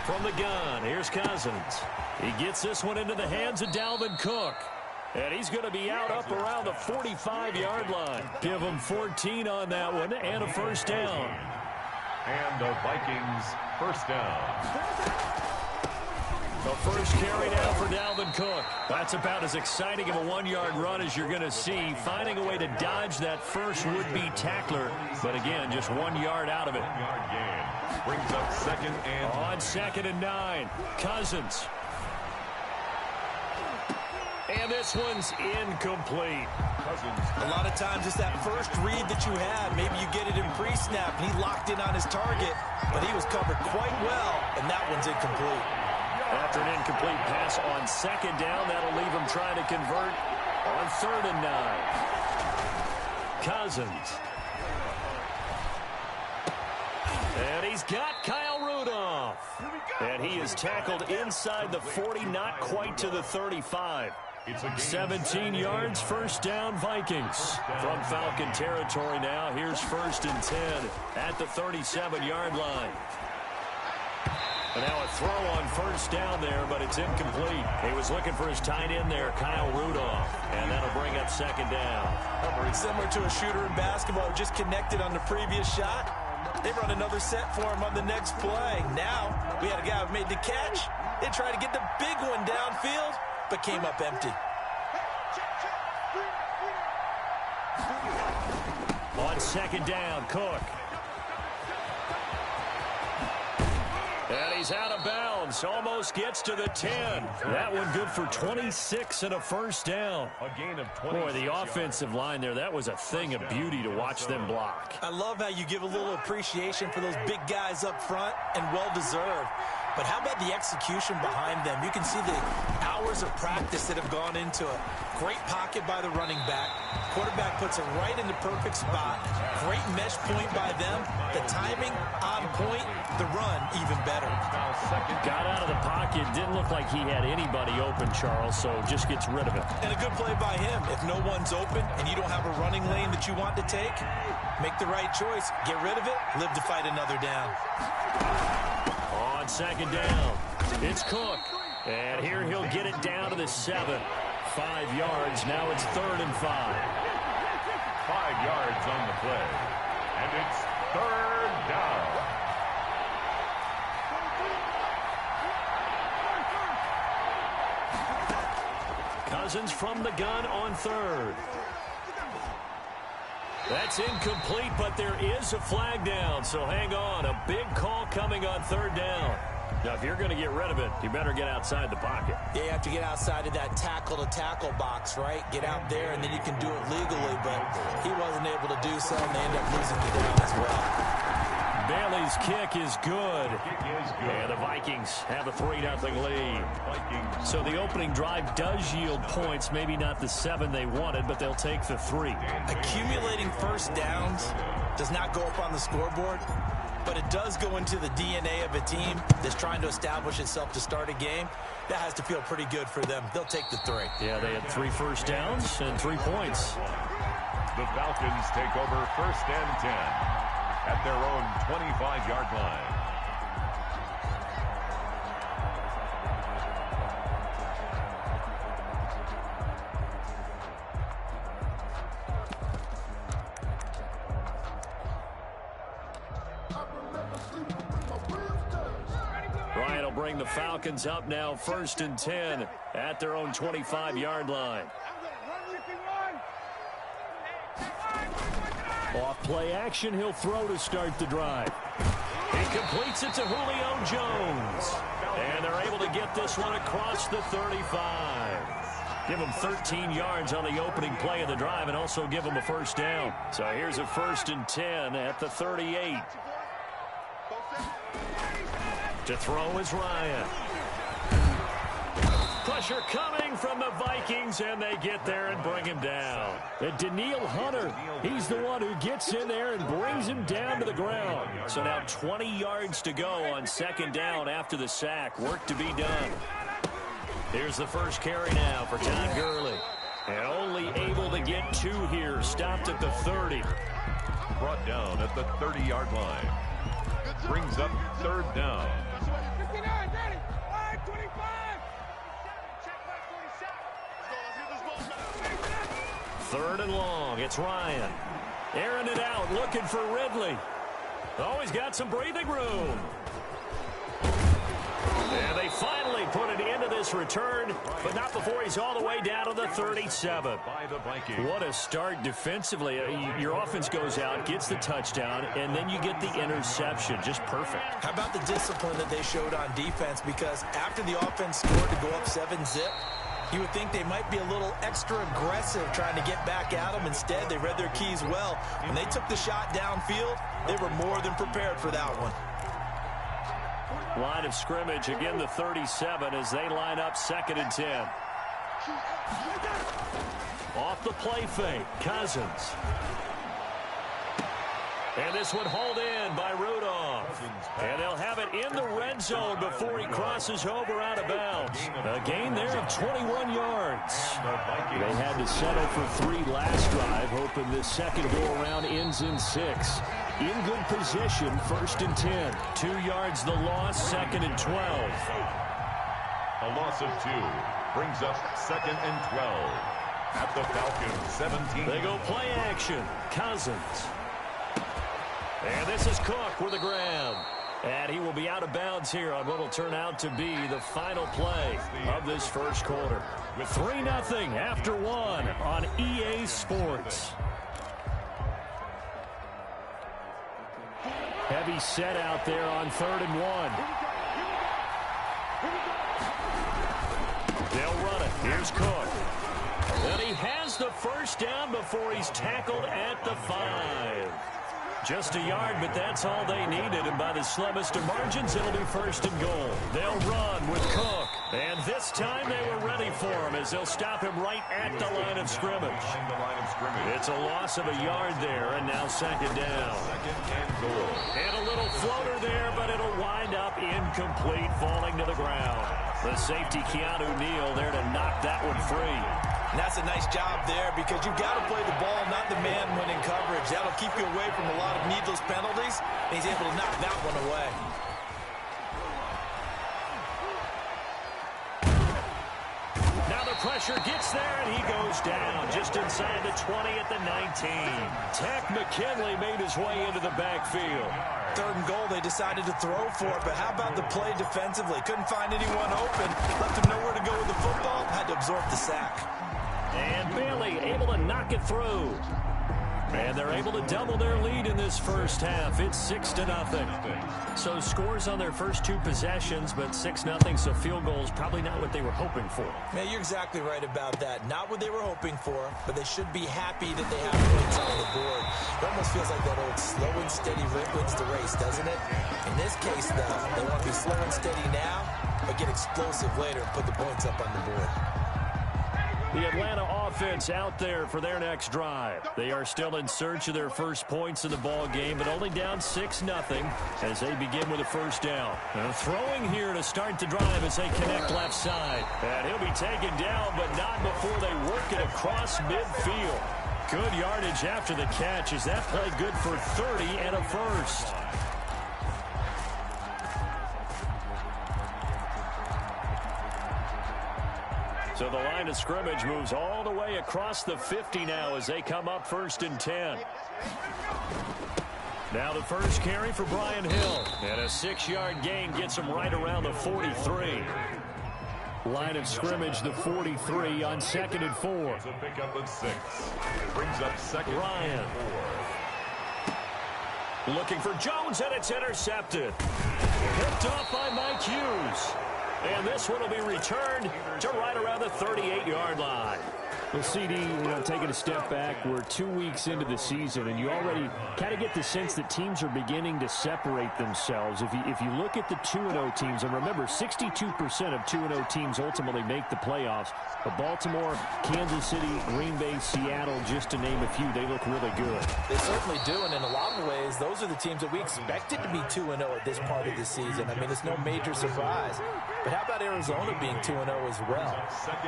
From the gun, here's Cousins. He gets this one into the hands of Dalvin Cook. And he's going to be out up around the 45-yard line. Give him 14 on that one and a first down. And the Vikings first down. The first carry now for Dalvin Cook. That's about as exciting of a one-yard run as you're going to see. Finding a way to dodge that first would-be tackler. But again, just 1 yard out of it. 1 yard gain. Brings up second and... On 2nd and 9. Cousins. And this one's incomplete. A lot of times it's that first read that you have. Maybe you get it in pre-snap, and he locked in on his target, but he was covered quite well, and that one's incomplete. After an incomplete pass on 2nd down, that'll leave him trying to convert on 3rd and 9. Cousins. And he's got Kyle Rudolph. And he is tackled inside the 40, not quite to the 35. 17 yards, first down, Vikings. From Falcon territory now, here's 1st and 10 at the 37-yard line. And now a throw on first down there, but it's incomplete. He was looking for his tight end there, Kyle Rudolph. And that'll bring up 2nd down. Similar to a shooter in basketball who just connected on the previous shot. They run another set for him on the next play. Now, we had a guy who made the catch. They tried to get the big one downfield, but came up empty. On 2nd down, Cook. And he's out of bounds. Almost gets to the 10. That one good for 26 and a first down. A gain of 20. Boy, the offensive line there, that was a thing of beauty to watch them block. I love how you give a little appreciation for those big guys up front, and well-deserved. But how about the execution behind them? You can see the hours of practice that have gone into it. Great pocket by the running back. Quarterback puts it right in the perfect spot. Great mesh point by them. The timing on point. The run even better. Got out of the pocket. Didn't look like he had anybody open, Charles, so just gets rid of it. And a good play by him. If no one's open and you don't have a running lane that you want to take, make the right choice. Get rid of it. Live to fight another down. On 2nd down, it's Cook. And here he'll get it down to the 7. 5 yards. Now it's 3rd and 5. 5 yards on the play. And it's 3rd down. Cousins from the gun on 3rd. That's incomplete, but there is a flag down, so hang on. A big call coming on 3rd down. Now, if you're going to get rid of it, you better get outside the pocket. Yeah, you have to get outside of that tackle-to-tackle box, right? Get out there, and then you can do it legally, but he wasn't able to do so, and they end up losing the down as well. Bailey's kick is good. And the Vikings have a 3-0 lead. So the opening drive does yield points. Maybe not the 7 they wanted, but they'll take the 3. Accumulating first downs does not go up on the scoreboard, but it does go into the DNA of a team that's trying to establish itself to start a game. That has to feel pretty good for them. They'll take the 3. Yeah, they had 3 first downs and 3 points. The Falcons take over 1st and 10 at their own 25-yard line. Ryan will bring the Falcons up now 1st and 10 at their own 25-yard line. Off play action, he'll throw to start the drive. He completes it to Julio Jones. And they're able to get this one across the 35. Give him 13 yards on the opening play of the drive and also give him a first down. So here's a 1st and 10 at the 38. To throw is Ryan. Pressure coming from the Vikings, and they get there and bring him down. And Daniil Hunter, he's the one who gets in there and brings him down to the ground. So now 20 yards to go on 2nd down after the sack. Work to be done. Here's the first carry now for Todd Gurley. And only able to get 2 here. Stopped at the 30. Brought down at the 30-yard line. Brings up 3rd down. Third and long. It's Ryan. Airing it out, looking for Ridley. Oh, he's got some breathing room. And they finally put an end to this return, but not before he's all the way down to the 37. What a start defensively. Your offense goes out, gets the touchdown, and then you get the interception. Just perfect. How about the discipline that they showed on defense? Because after the offense scored to go up 7-zip, you would think they might be a little extra aggressive trying to get back at them. Instead, they read their keys well. When they took the shot downfield, they were more than prepared for that one. Line of scrimmage, again the 37 as they line up 2nd and 10. Off the play fake, Cousins. And this one hauled in by Rudolph. And they'll have it in the red zone before he crosses over out of bounds. A gain there of 21 yards. They had to settle for 3 last drive, hoping this second go-around ends in 6. In good position, 1st and 10. 2 yards the loss, 2nd and 12. A loss of 2 brings up 2nd and 12. At the Falcons, 17. They go play action. Cousins. And this is Cook with a grab. And he will be out of bounds here on what will turn out to be the final play of this first quarter. 3-0 after 1 on EA Sports. Heavy set out there on 3rd and 1. They'll run it. Here's Cook. And he has the first down before he's tackled at the 5. Just a yard, but that's all they needed. And by the slimmest of margins, it'll be 1st and goal. They'll run with Cook. And this time they were ready for him as they'll stop him right at the line of scrimmage. It's a loss of a yard there, and now 2nd down. And a little floater there, but it'll wind up incomplete, falling to the ground. The safety, Keanu Neal, there to knock that one free. And that's a nice job there because you've got to play the ball, not the man when in coverage. That'll keep you away from a lot of needless penalties, and he's able to knock that one away. Now the pressure gets there, and he goes down just inside the 20 at the 19. Tech McKinley made his way into the backfield. 3rd and goal, they decided to throw for it, but how about the play defensively? Couldn't find anyone open, left him nowhere to go with the football, had to absorb the sack. And Bailey able to knock it through. And they're able to double their lead in this first half. It's 6-0. So scores on their first 2 possessions, but 6-0, so field goals probably not what they were hoping for. Man, you're exactly right about that. Not what they were hoping for, but they should be happy that they have points on the board. It almost feels like that old slow and steady wins the race, doesn't it? In this case, though, they want to be slow and steady now, but get explosive later and put the points up on the board. The Atlanta offense out there for their next drive. They are still in search of their first points in the ball game, but only down 6-0 as they begin with a 1st down. And throwing here to start the drive as they connect left side. And he'll be taken down, but not before they work it across midfield. Good yardage after the catch. Is that play good for 30 and a 1st? So the line of scrimmage moves all the way across the 50 now as they come up 1st and 10. Now the first carry for Brian Hill. And a 6-yard gain gets him right around the 43. Line of scrimmage, the 43 on 2nd and 4. It's a pickup of 6. Brings up 2nd Ryan. and 4. Looking for Jones, and it's intercepted. Picked off by Mike Hughes. And this one will be returned to right around the 38-yard line. Well, CD, taking a step back, we're 2 weeks into the season, and you already kind of get the sense that teams are beginning to separate themselves. If you look at the 2-0 teams, and remember, 62% of 2-0 teams ultimately make the playoffs. But Baltimore, Kansas City, Green Bay, Seattle, just to name a few, they look really good. They certainly do, and in a lot of ways, those are the teams that we expected to be 2-0 at this part of the season. I mean, it's no major surprise. But how about Arizona being 2-0 as well?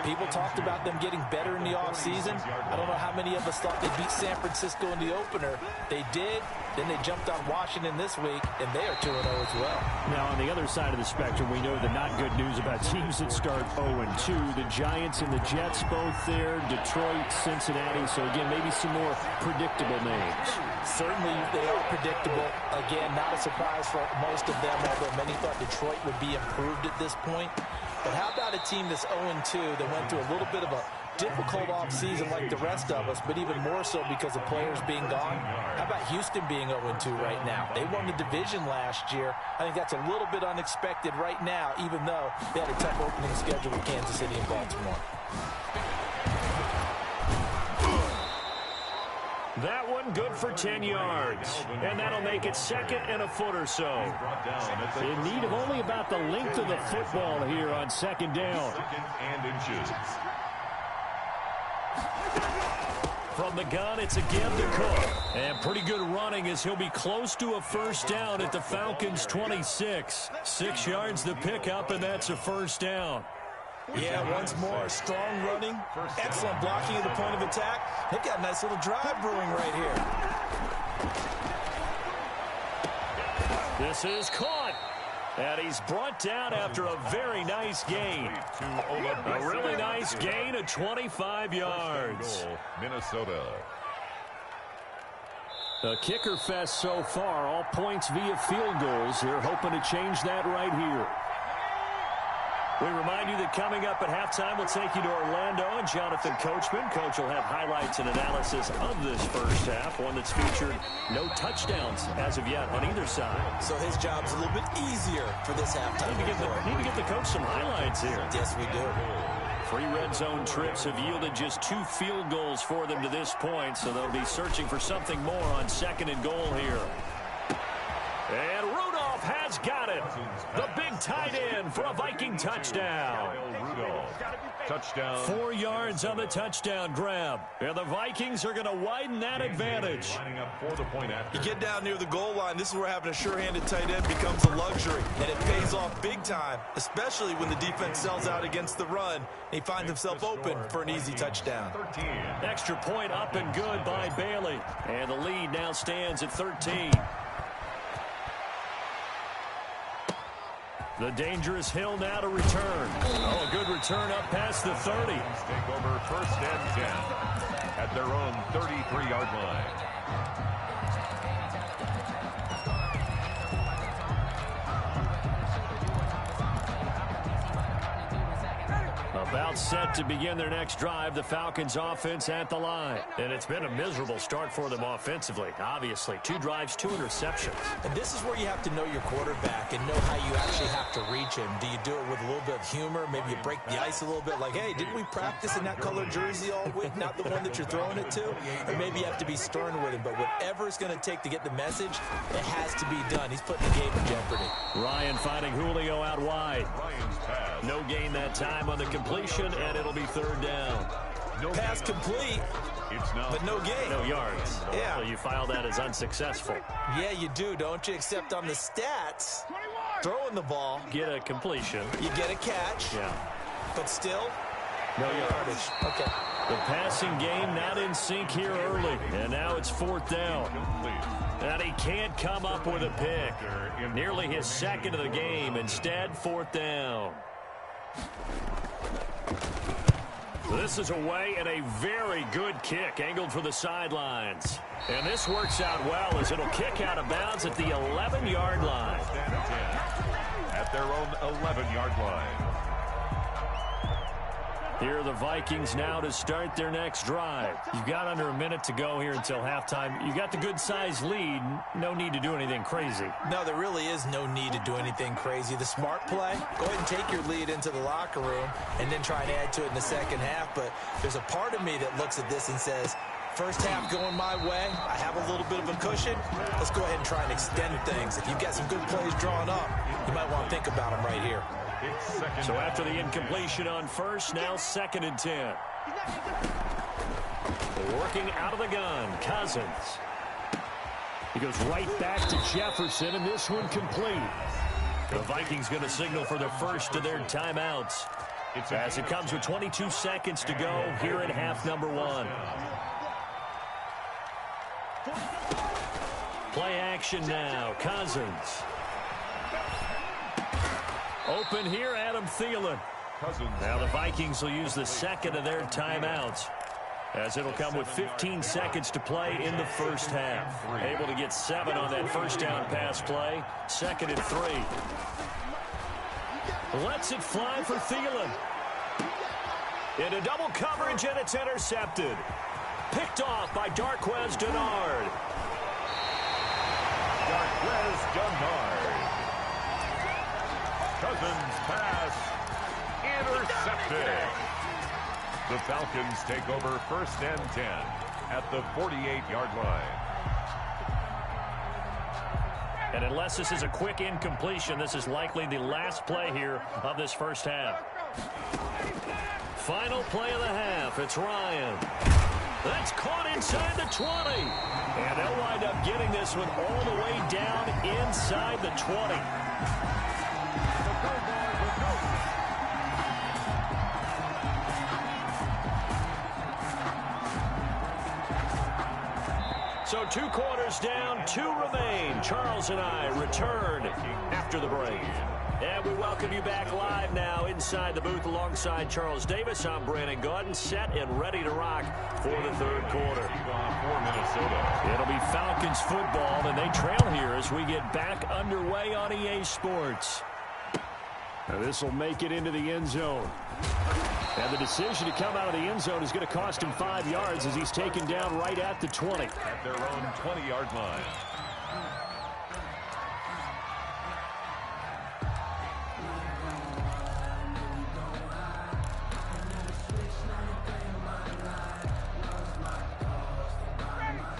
People talked about them getting better in the offseason. I don't know how many of us thought they'd beat San Francisco in the opener. They did. Then they jumped on Washington this week, and they are 2-0 as well. Now, on the other side of the spectrum, we know the not good news about teams that start 0-2. The Giants and the Jets both there, Detroit, Cincinnati. So, again, maybe some more predictable names. Certainly, they are predictable. Again, not a surprise for most of them, although many thought Detroit would be improved at this point. But how about a team that's 0-2 that went through a little bit of a difficult offseason like the rest of us, but even more so because of players being gone? How about Houston being 0-2 right now? They won the division last year. I think that's a little bit unexpected right now, even though they had a tough opening schedule with Kansas City and Baltimore. That one good for 10 yards. And that'll make it 2nd and a foot or so. In need of only about the length of the football here on 2nd down. From the gun, it's again to Cook. And pretty good running as he'll be close to a first down at the Falcons' 26. 6 yards the pickup, and that's a first down. Yeah, once more, strong running, excellent blocking at the point of attack. They've got a nice little drive brewing right here. This is caught. And he's brought down after a very nice gain. A really nice gain of 25 yards. Minnesota. A kicker fest so far, all points via field goals. They're hoping to change that right here. We remind you that coming up at halftime, we'll take you to Orlando and Jonathan Coachman. Coach will have highlights and analysis of this first half, one that's featured no touchdowns as of yet on either side. So his job's a little bit easier for this halftime. Need to get the coach some highlights here. Yes, we do. 3 red zone trips have yielded just 2 field goals for them to this point, so they'll be searching for something more on 2nd and goal here. And Rudolph has got it. The big tight end for a Viking touchdown. Touchdown. 4 yards on the touchdown grab. And the Vikings are going to widen that advantage. You get down near the goal line, this is where having a sure-handed tight end becomes a luxury. And it pays off big time, especially when the defense sells out against the run. He finds himself open for an easy touchdown. Extra point up and good by Bailey. And the lead now stands at 13. The dangerous Hill now to return. Oh, a good return up past the 30. Take over 1st and 10 at their own 33-yard line. About set to begin their next drive, the Falcons offense at the line. And it's been a miserable start for them offensively, obviously. 2 drives, 2 interceptions. And this is where you have to know your quarterback and know how you actually have to reach him. Do you do it with a little bit of humor? Maybe you break the ice a little bit like, hey, didn't we practice in that colored jersey all week? Not the one that you're throwing it to? Or maybe you have to be stern with him. But whatever it's going to take to get the message, it has to be done. He's putting the game in jeopardy. Ryan finding Julio out wide. No gain that time on the completion, and it'll be 3rd down. No pass complete, but no gain. No yards. Yeah. So you file that as unsuccessful. Yeah, you do, don't you? Except on the stats, throwing the ball. Get a completion. You get a catch. Yeah. But still, no yardage. Okay. The passing game not in sync here early, and now it's 4th down. And he can't come up with a pick. Nearly his 2nd of the game. Instead, 4th down. This is away and a very good kick angled for the sidelines. And this works out well as it'll kick out of bounds at the 11-yard line. At their own 11-yard line. Here are the Vikings now to start their next drive. You've got under a minute to go here until halftime. You got the good-sized lead. No need to do anything crazy. No, there really is no need to do anything crazy. The smart play, go ahead and take your lead into the locker room and then try and add to it in the second half. But there's a part of me that looks at this and says, first half going my way, I have a little bit of a cushion. Let's go ahead and try and extend things. If you've got some good plays drawn up, you might want to think about them right here. So after the incompletion on first, now 2nd and 10. Working out of the gun, Cousins. He goes right back to Jefferson, and this one complete. The Vikings going to signal for the first of their timeouts. As it comes with 22 seconds to go here in half number 1. Play action now. Cousins. Open here, Adam Thielen. Now the Vikings will use the second of their timeouts, as it'll come with 15 seconds to play in the first half. Able to get 7 on that first down pass play. 2nd and 3. Lets it fly for Thielen. Into double coverage, and it's intercepted. Picked off by Darqueze Dennard. Darqueze Dennard. Cousins pass intercepted. The Falcons take over 1st and 10 at the 48-yard line. And unless this is a quick incompletion, this is likely the last play here of this first half. Final play of the half. It's Ryan. That's caught inside the 20. And they'll wind up getting this one all the way down inside the 20. So 2 quarters down, 2 remain. Charles and I return after the break. And we welcome you back live now inside the booth alongside Charles Davis. I'm Brandon Gaudin, set and ready to rock for the 3rd quarter. For Minnesota. It'll be Falcons football, and they trail here as we get back underway on EA Sports. Now this will make it into the end zone. And the decision to come out of the end zone is going to cost him 5 yards as he's taken down right at the 20. At their own 20-yard line.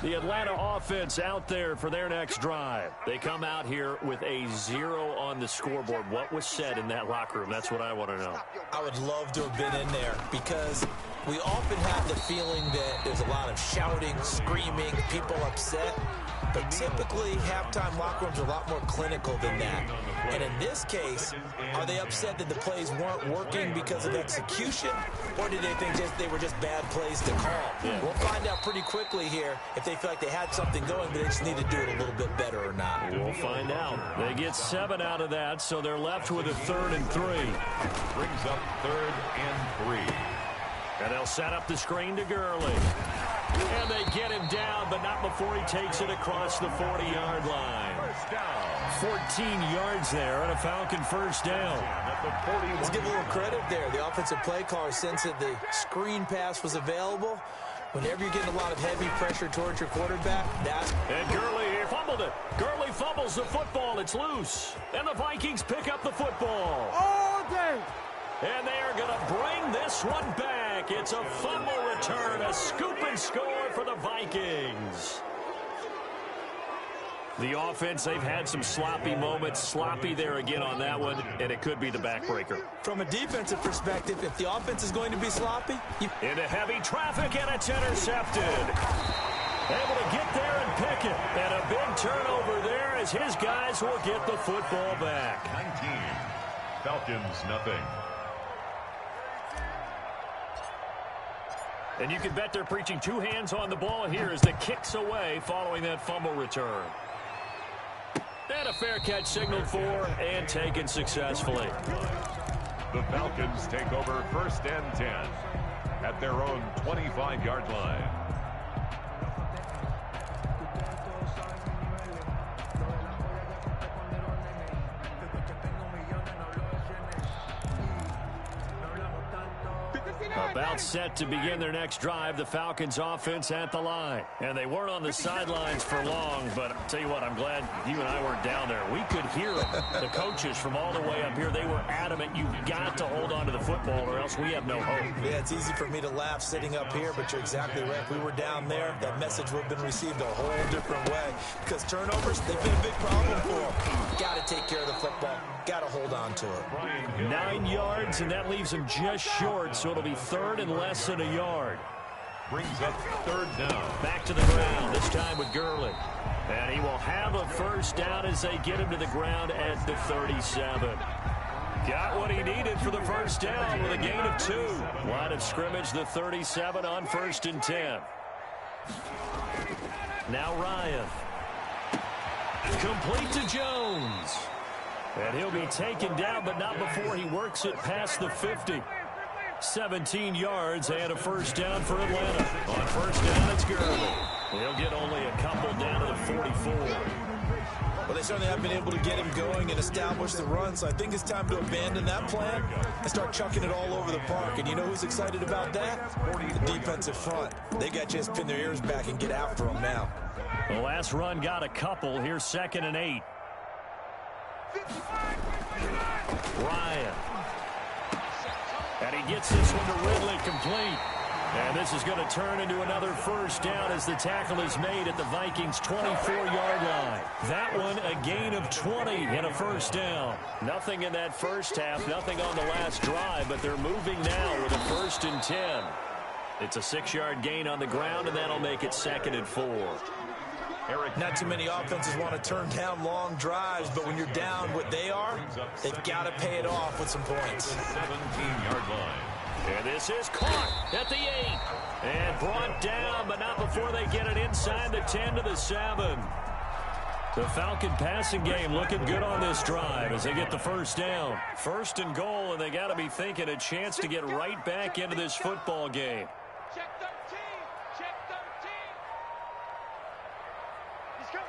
The Atlanta offense out there for their next drive. They come out here with a 0 on the scoreboard. What was said in that locker room? That's what I want to know. I would love to have been in there because we often have the feeling that there's a lot of shouting, screaming, people upset. But typically, halftime locker rooms are a lot more clinical than that. And in this case, are they upset that the plays weren't working because of execution? Or did they think they were just bad plays to call? Yeah. We'll find out pretty quickly here if they feel like they had something going, but they just need to do it a little bit better or not. We'll find out. They get 7 out of that, so they're left with a 3rd and 3. Brings up 3rd and 3. And they'll set up the screen to Gurley. And they get him down, but not before he takes it across the 40-yard line. 14 yards there and a Falcon first down. Let's give a little credit there. The offensive play caller sensed that the screen pass was available. Whenever you're getting a lot of heavy pressure towards your quarterback, And Gurley here fumbled it. Gurley fumbles the football. It's loose. And the Vikings pick up the football. All day. And they are going to bring this one back. It's a fumble return, a scoop and score for the Vikings. The offense, they've had some sloppy moments. Sloppy there again on that one, and it could be the backbreaker. From a defensive perspective, if the offense is going to be sloppy, into heavy traffic, and it's intercepted. Able to get there and pick it. And a big turnover there as his guys will get the football back. 19. Falcons, nothing. And you can bet they're preaching 2 hands on the ball here as the kick's away following that fumble return. And a fair catch signaled for and taken successfully. The Falcons take over 1st and 10 at their own 25-yard line. About set to begin their next drive, the Falcons offense at the line. And they weren't on the sidelines for long, but I'll tell you what, I'm glad you and I weren't down there. We could hear them. The coaches from all the way up here, they were adamant, you've got to hold on to the football or else we have no hope. Yeah, it's easy for me to laugh sitting up here, but you're exactly right. If we were down there, that message would have been received a whole different way. Because turnovers, they've been a big problem for them. Got to take care of the football. Got to hold on to it. 9 yards, and that leaves them just short, so it'll be 3rd and less than a yard. Brings up third down. Back to the ground, this time with Gurley. And he will have a first down as they get him to the ground at the 37. Got what he needed for the first down with a gain of 2. Line of scrimmage, the 37 on 1st and 10. Now Ryan. Complete to Jones. And he'll be taken down, but not before he works it past the 50. 17 yards and a first down for Atlanta. On first down, it's Gurley. He'll get only a couple down to the 44. Well, they certainly have been able to get him going and establish the run, so I think it's time to abandon that plan and start chucking it all over the park. And you know who's excited about that? The defensive front. They got to just pin their ears back and get after them now. The last run got a couple. Here's 2nd and 8. Ryan. And he gets this one to Ridley complete. And this is going to turn into another first down as the tackle is made at the Vikings' 24-yard line. That one a gain of 20 and a first down. Nothing in that first half, nothing on the last drive, but they're moving now with a 1st and 10. It's a 6-yard gain on the ground, and that'll make it 2nd and 4. Not too many offenses want to turn down long drives, but when you're down what they are, they've got to pay it off with some points. 17-yard line. And this is caught at the 8. And brought down, but not before they get it inside the 10 to the 7. The Falcon passing game looking good on this drive as they get the first down. 1st and goal, and they got to be thinking a chance to get right back into this football game. Check 13. Check 13. He's coming.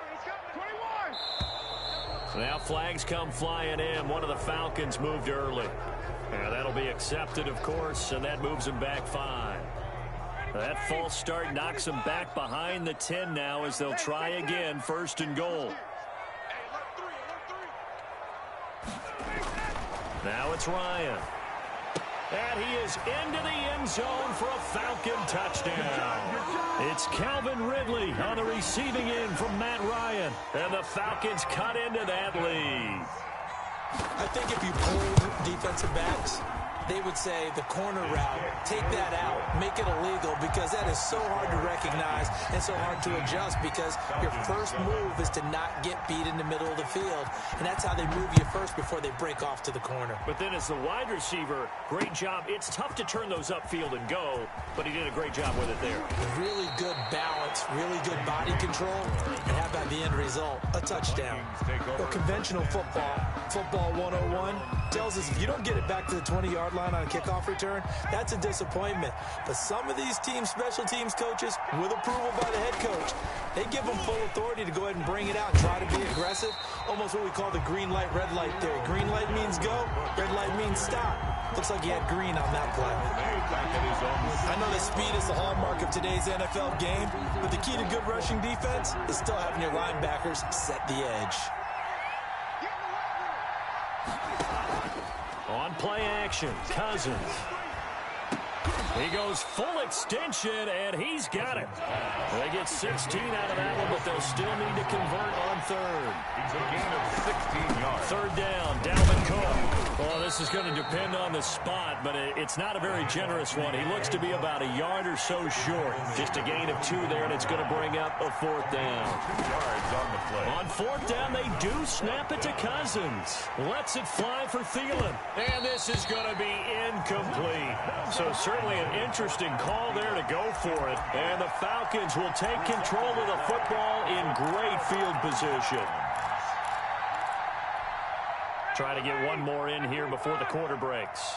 21. So now flags come flying in. One of the Falcons moved early. And that'll be accepted, of course, and that moves him back 5. That false start knocks him back behind the 10 now as they'll try again, 1st and goal. Now it's Ryan. And he is into the end zone for a Falcon touchdown. It's Calvin Ridley on the receiving end from Matt Ryan. And the Falcons cut into that lead. I think if you pulled defensive backs, they would say the corner route, take that out, make it illegal, because that is so hard to recognize and so hard to adjust, because your first move is to not get beat in the middle of the field, and that's how they move you first before they break off to the corner. But then as the wide receiver, great job. It's tough to turn those upfield and go, but he did a great job with it there. Really good balance, really good body control, and how about the end result? A touchdown. Well, conventional football 101, tells us if you don't get it back to the 20-yard line on a kickoff return, that's a disappointment. But some of these teams, special teams coaches, with approval by the head coach, they give them full authority to go ahead and bring it out, try to be aggressive, almost what we call the green light, red light theory. Green light means go, red light means stop. Looks like he had green on that play. I know that speed is the hallmark of today's NFL game, but the key to good rushing defense is still having your linebackers set the edge. On play action, Cousins. He goes full extension, and he's got it. They get 16 out of that one, but they'll still need to convert on 3rd. It's a gain of 16 yards. 3rd down, Dalvin Cook. Well, this is going to depend on the spot, but it's not a very generous one. He looks to be about a yard or so short. Just a gain of 2 there, and it's going to bring up a 4th down. 2 yards on the play. On 4th down, they do snap it to Cousins. Lets it fly for Thielen. And this is going to be incomplete. So certainly an interesting call there to go for it. And the Falcons will take control of the football in great field position. Try to get one more in here before the quarter breaks.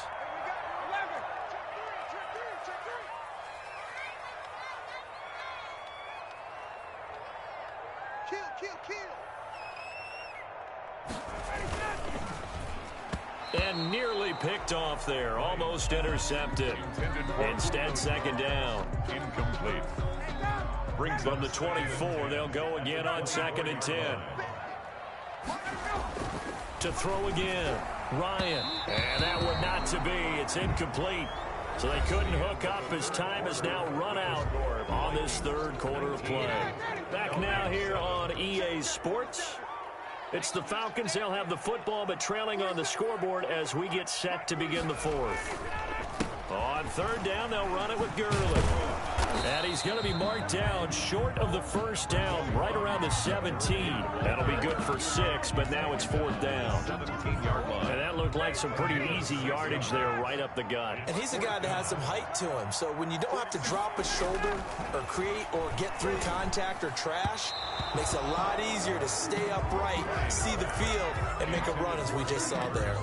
And nearly picked off there. Almost intercepted. Instead, 2nd down. Incomplete. Brings from the 24. They'll go again on 2nd and 10. To throw again. Ryan. And that one not to be. It's incomplete. So they couldn't hook up as time has now run out on this 3rd quarter of play. Back now here on EA Sports. It's the Falcons. They'll have the football, but trailing on the scoreboard as we get set to begin the 4th. On 3rd down, they'll run it with Gurley. And he's going to be marked down short of the first down, right around the 17. That'll be good for 6, but now it's 4th down. 17-yard line. And that looked like some pretty easy yardage there right up the gut. And he's a guy that has some height to him. So when you don't have to drop a shoulder or create or get through contact or trash, makes it a lot easier to stay upright, see the field, and make a run as we just saw there.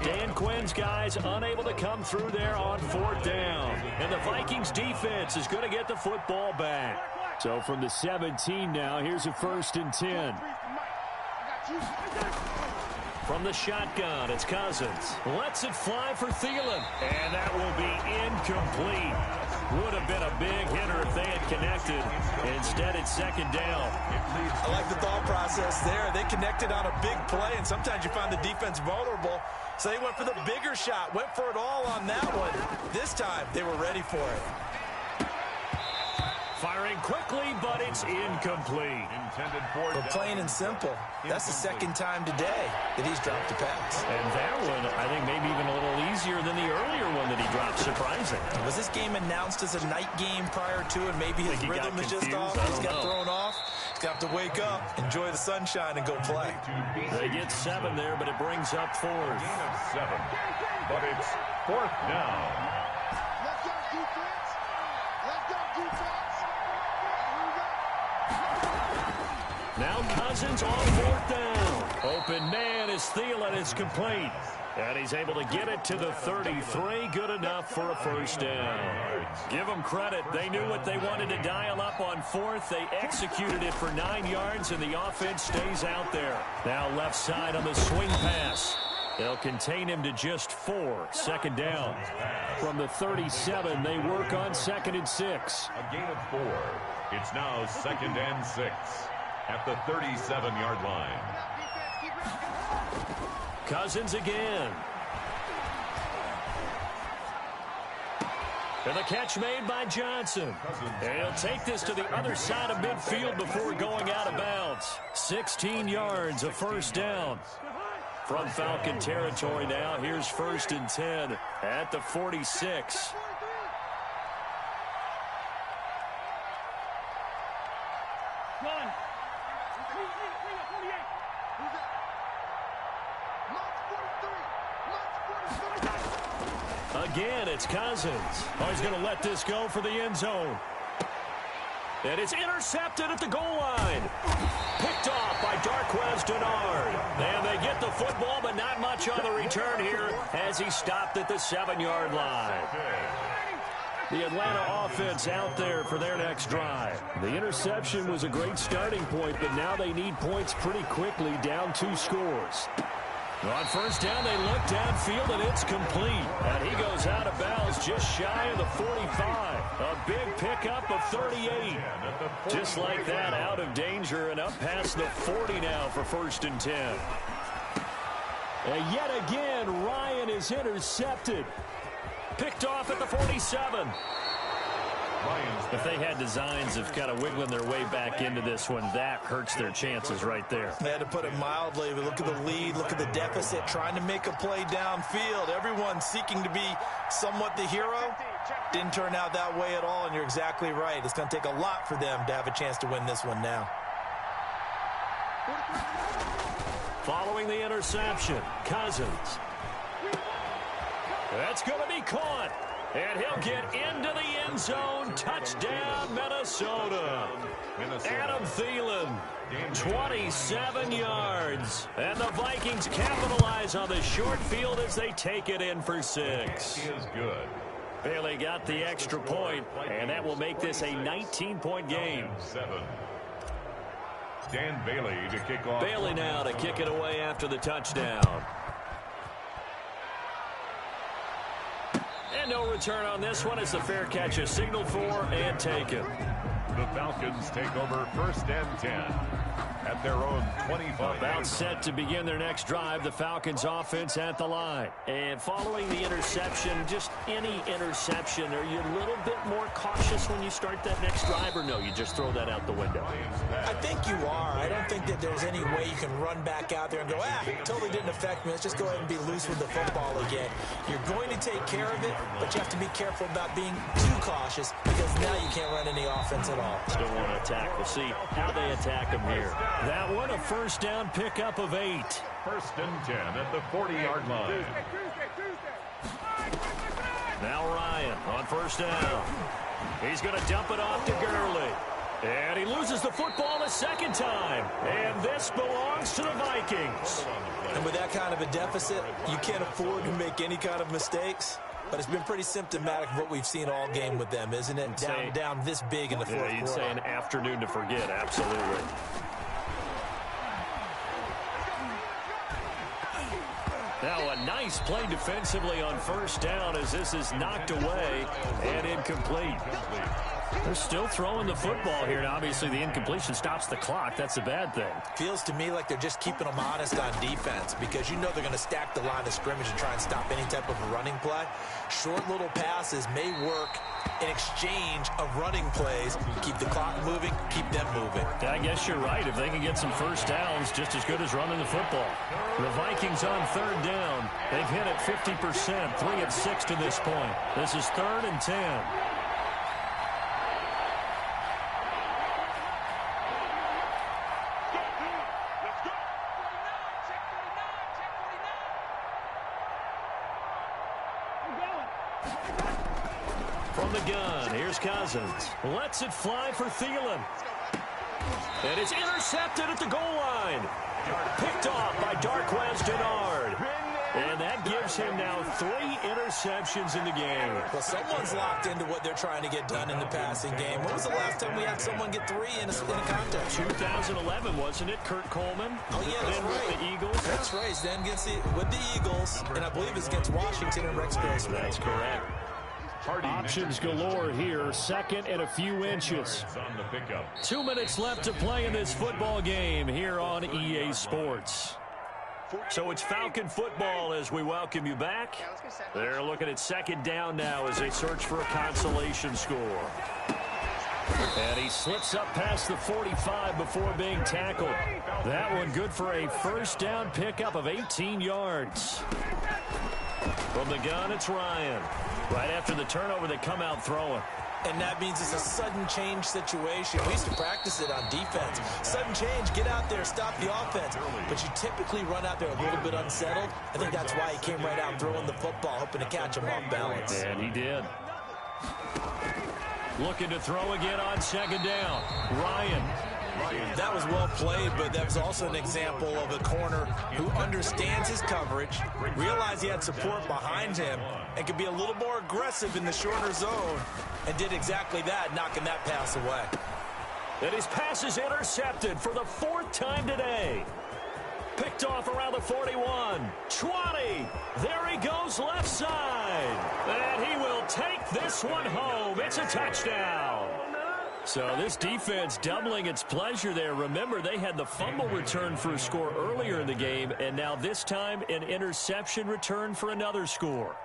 Dan Quinn's guys unable to come through there on 4th down. And the Vikings defense is going to get the football back. So from the 17 now, here's a 1st and 10. From the shotgun, it's Cousins. Lets it fly for Thielen. And that will be incomplete. Would have been a big hitter if they had connected. Instead, it's 2nd down. I like the thought process there. They connected on a big play, and sometimes you find the defense vulnerable. So they went for the bigger shot, went for it all on that one. This time, they were ready for it. Firing quickly, but it's incomplete. Intended for But plain and simple, that's the 2nd time today that he's dropped a pass. And that one, I think, maybe even a little easier than the earlier one that he dropped, surprising. Was this game announced as a night game prior to, and maybe his Think he rhythm got is just confused? off? I He's don't got know. thrown off. He's got to wake up, enjoy the sunshine, and go play. They get 7 there, but it brings up 4th. gain of 7. But it's 4th down. Let's go, defense. Let's go, defense. Now Cousins on 4th down. Open man is Thielen. It's complete. And he's able to get it to the 33. Good enough for a 1st down. Give them credit. They knew what they wanted to dial up on 4th. They executed it for 9 yards, and the offense stays out there. Now left side on the swing pass. They'll contain him to just 4. 2nd down. From the 37, they work on 2nd and 6. A gain of 4. It's now 2nd and 6 at the 37-yard line. Cousins again. And the catch made by Johnson. And he'll take this to the other side of midfield before going out of bounds. 16 yards, a 1st down. From Falcon territory now, here's 1st and 10 at the 46. Again, it's Cousins. Oh, he's going to let this go for the end zone. And it's intercepted at the goal line. Picked off by Darquez Denard. And they get the football, but not much on the return here as he stopped at the 7-yard line. The Atlanta offense out there for their next drive. The interception was a great starting point, but now they need points pretty quickly, down 2 scores. On 1st down, they look downfield, and it's complete. And he goes out of bounds just shy of the 45. A big pickup of 38. Just like that, out of danger and up past the 40 now for 1st and 10. And yet again, Ryan is intercepted. Picked off at the 47. If they had designs of kind of wiggling their way back into this one, that hurts their chances right there. They had to put it mildly, but look at the lead, look at the deficit, trying to make a play downfield. Everyone seeking to be somewhat the hero. Didn't turn out that way at all, and you're exactly right. It's going to take a lot for them to have a chance to win this one now. Following the interception, Cousins. That's going to be caught. And he'll get into the end zone. Touchdown, Minnesota. Adam Thielen, 27 yards. And the Vikings capitalize on the short field as they take it in for 6. He is good. Bailey got the extra point, and that will make this a 19-point game. 7. Dan Bailey to kick off. Bailey now to kick it away after the touchdown. And no return on this one as the fair catch is signaled for and taken. The Falcons take over 1st and 10. at their own 25. About set to begin their next drive, the Falcons offense at the line. And following the interception, just any interception, are you a little bit more cautious when you start that next drive, or no, you just throw that out the window? I think you are. I don't think that there's any way you can run back out there and go, totally didn't affect me. Let's just go ahead and be loose with the football again. You're going to take care of it, but you have to be careful about being too cautious because now you can't run any offense at all. Still want to attack. We'll see how they attack them here. That one, a first down pickup of 8. First and 10 at the 40-yard line. Now Ryan on first down. He's going to dump it off to Gurley. And he loses the football a second time. And this belongs to the Vikings. And with that kind of a deficit, you can't afford to make any kind of mistakes. But it's been pretty symptomatic of what we've seen all game with them, isn't it? Down this big in the fourth quarter. You'd say an afternoon to forget, absolutely. Now a nice play defensively on first down as this is knocked away and incomplete. They're still throwing the football here, and obviously the incompletion stops the clock. That's a bad thing. Feels to me like they're just keeping them honest on defense because you know they're going to stack the line of scrimmage and try and stop any type of a running play. Short little passes may work in exchange of running plays. Keep the clock moving, keep them moving. I guess you're right. If they can get some first downs, just as good as running the football. The Vikings on third down. They've hit it 50%, 3 of 6 to this point. This is 3rd and 10. From the gun, here's Cousins. Lets it fly for Thielen. And it's intercepted at the goal line. Picked off by Darquez Denard. And that gives him now 3 interceptions in the game. Well, someone's locked into what they're trying to get done in the passing game. When was the last time we had someone get 3 in a contest? 2011, wasn't it? Kurt Coleman. Oh, yeah, that's right. With the Eagles. That's right. Then with the Eagles, and I believe it's against Washington and Rex Grossman. That's correct. Options galore here. 2nd and a few inches. 2 minutes left to play in this football game here on EA Sports. So it's Falcon football as we welcome you back. They're looking at 2nd down now as they search for a consolation score. And he slips up past the 45 before being tackled. That one good for a first down pickup of 18 yards. From the gun, it's Ryan. Right after the turnover, they come out throwing. And that means it's a sudden change situation. We used to practice it on defense. Sudden change, get out there, stop the offense. But you typically run out there a little bit unsettled. I think that's why he came right out throwing the football, hoping to catch him off balance. And he did. Looking to throw again on 2nd down. Ryan. That was well played, but that was also an example of a corner who understands his coverage, realized he had support behind him, and could be a little more aggressive in the shorter zone, and did exactly that, knocking that pass away. And his pass is intercepted for the 4th time today. Picked off around the 41. 20. There he goes left side. And he will take this one home. It's a touchdown. So this defense doubling its pleasure there. Remember, they had the fumble return for a score earlier in the game, and now this time an interception return for another score.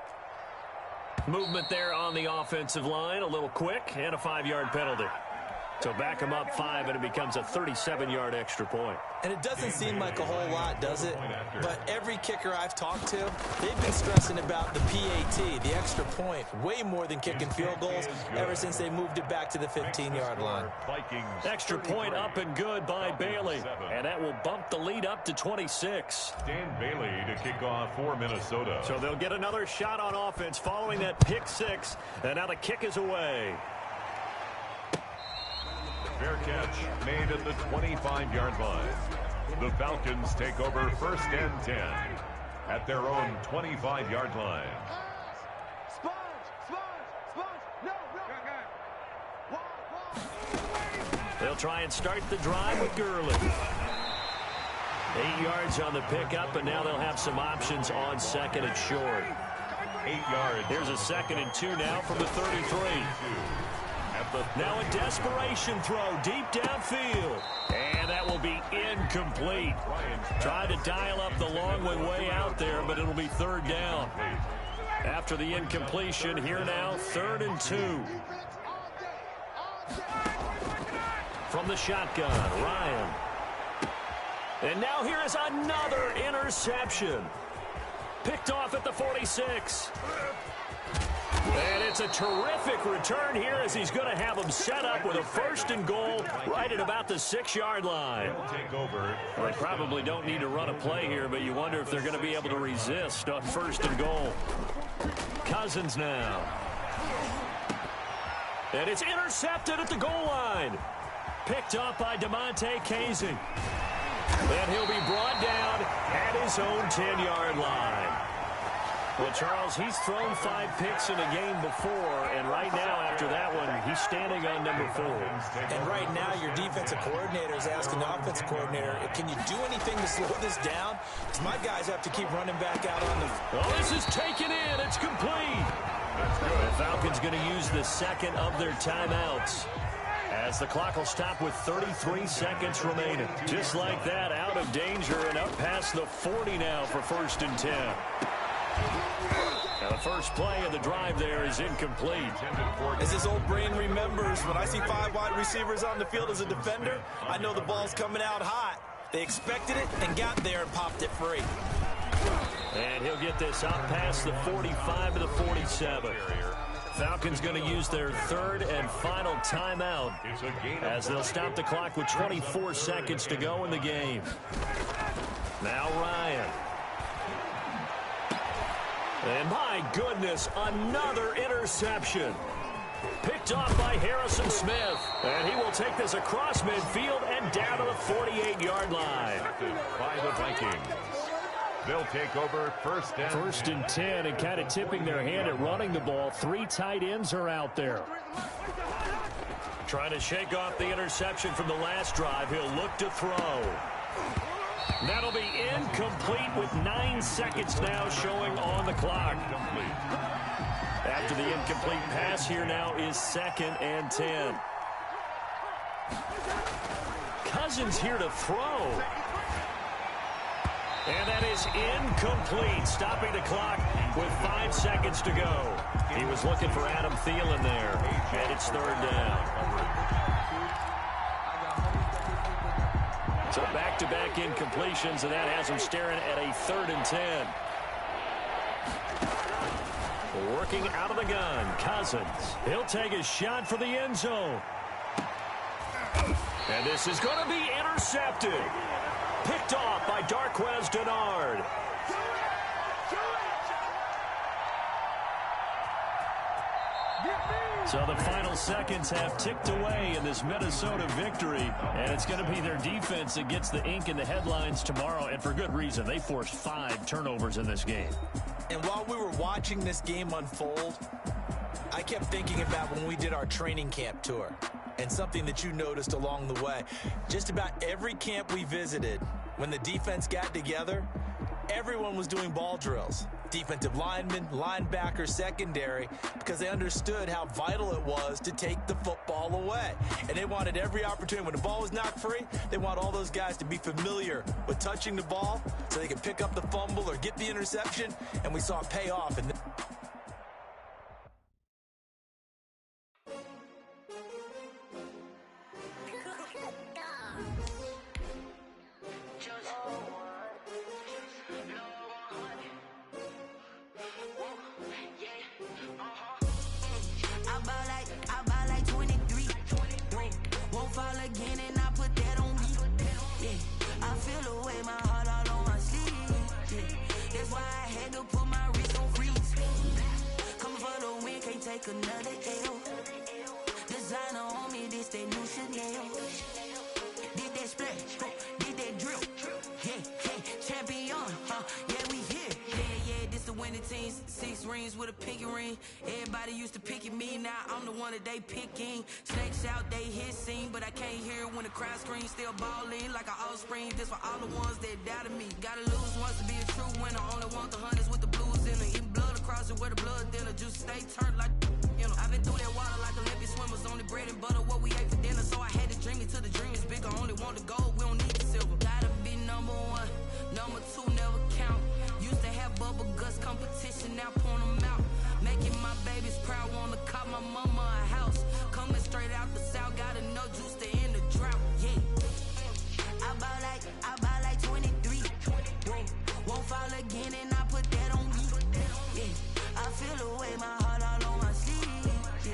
Movement there on the offensive line, a little quick, and a 5-yard penalty. So back them up 5, and it becomes a 37-yard extra point. And it doesn't seem like a whole lot, does it? But every kicker I've talked to, they've been stressing about the PAT, the extra point, way more than kicking field goals ever since they moved it back to the 15-yard line. Extra point up and good by Bailey. And that will bump the lead up to 26. Dan Bailey to kick off for Minnesota. So they'll get another shot on offense following that pick 6. And now the kick is away. Fair catch made at the 25-yard line. The Falcons take over 1st and 10 at their own 25-yard line. They'll try and start the drive with Gurley. 8 yards on the pickup, and now they'll have some options on 2nd and short. 8 yards. Here's a 2nd and 2 now from the 33. Now a desperation throw deep downfield. And that will be incomplete. Tried to dial up the long one way out there, but it'll be third down. After the incompletion, here now, 3rd and 2. From the shotgun, Ryan. And now here is another interception. Picked off at the 46. And it's a terrific return here as he's going to have him set up with a 1st and goal right at about the 6-yard line. Well, they probably don't need to run a play here, but you wonder if they're going to be able to resist on 1st and goal. Cousins now. And it's intercepted at the goal line. Picked up by DeMonte Casey. And he'll be brought down at his own 10-yard line. Well, Charles, he's thrown 5 picks in a game before, and right now, after that one, he's standing on number 4. And right now, your defensive coordinator is asking the offensive coordinator, can you do anything to slow this down? Because my guys have to keep running back out on the... Oh, this is taken in. It's complete. The Falcons going to use the 2nd of their timeouts, as the clock will stop with 33 seconds remaining. Just like that, out of danger and up past the 40 now for 1st and 10. Now the first play of the drive there is incomplete. As his old brain remembers, when I see 5 wide receivers on the field as a defender, I know the ball's coming out hot. They expected it and got there and popped it free. And he'll get this up past the 45 to the 47. Falcons going to use their 3rd and final timeout as they'll stop the clock with 24 seconds to go in the game. Now Ryan. And my goodness, another interception. Picked off by Harrison Smith. And he will take this across midfield and down to the 48-yard line. By the Vikings. They'll take over 1st and 10, and kind of tipping their hand at running the ball. 3 tight ends are out there. Trying to shake off the interception from the last drive. He'll look to throw. That'll be incomplete with 9 seconds now showing on the clock. After the incomplete pass, here now is 2nd and 10. Cousins here to throw. And that is incomplete, stopping the clock with 5 seconds to go. He was looking for Adam Thielen there, and it's 3rd down. So back-to-back incompletions, and that has him staring at a 3rd and 10. Working out of the gun, Cousins. He'll take a shot for the end zone. And this is going to be intercepted. Picked off by Darquez Dennard. So the final seconds have ticked away in this Minnesota victory, and it's going to be their defense that gets the ink in the headlines tomorrow, and for good reason. They forced 5 turnovers in this game. And while we were watching this game unfold, I kept thinking about when we did our training camp tour, and something that you noticed along the way. Just about every camp we visited, when the defense got together, everyone was doing ball drills. Defensive linemen, linebackers, secondary, because they understood how vital it was to take the football away. And they wanted every opportunity. When the ball was knocked free, they want all those guys to be familiar with touching the ball so they could pick up the fumble or get the interception, and we saw it pay off. And another L. Designer on me, this that new Chanel. Did that splash, did that drill. Yeah, champion, yeah, we here. Yeah, this the winning team. 6 rings with a pinky ring. Everybody used to picking me, now I'm the one that they picking. Snakes out, they hit scene, but I can't hear when the crowd screams. Still balling like an offspring. This for all the ones that doubted me. Gotta lose once to be a true winner. Only want the hunters with the blues in it. Even blood across it where the blood thinner. Just stay turned like, you know. I've been through that water like Olympic swimmers. Only bread and butter, what we ate for dinner. So I had to dream it till the dream is bigger. Only want to go, we don't need wear my heart all on my sleeve. Yeah.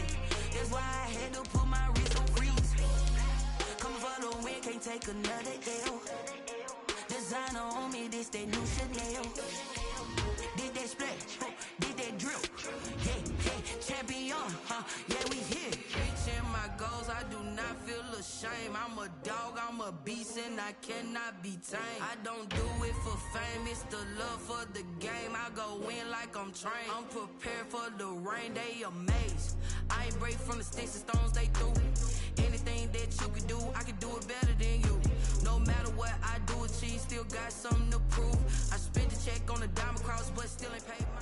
That's why I had to put my wrist on freeze. Coming for the win, can't take another L. Designer on me, this that new Chanel. Did that splash, did that drip. Hey, hey, champion, yeah, we here. Reaching my goals, I do not feel ashamed. I'm a dog, I'm a beast, and I cannot be tamed. I don't do it for fame, it's the love for the game. I go in like I'm trained. I'm prepared for the rain, they amazed. I ain't break from the sticks and stones they threw. Anything that you can do, I can do it better than you. No matter what I do, achieve, still got something to prove. I spent the check on the diamond cross, but still ain't paid my...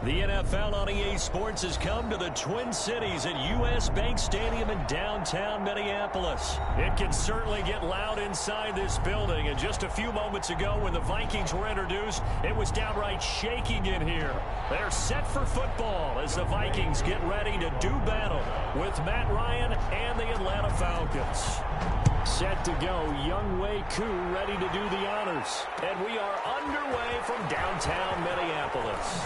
The NFL on EA Sports has come to the Twin Cities at U.S. Bank Stadium in downtown Minneapolis. It can certainly get loud inside this building, and just a few moments ago when the Vikings were introduced, it was downright shaking in here. They're set for football as the Vikings get ready to do battle with Matt Ryan and the Atlanta Falcons. Set to go, Young Wei Koo ready to do the honors. And we are underway from downtown Minneapolis.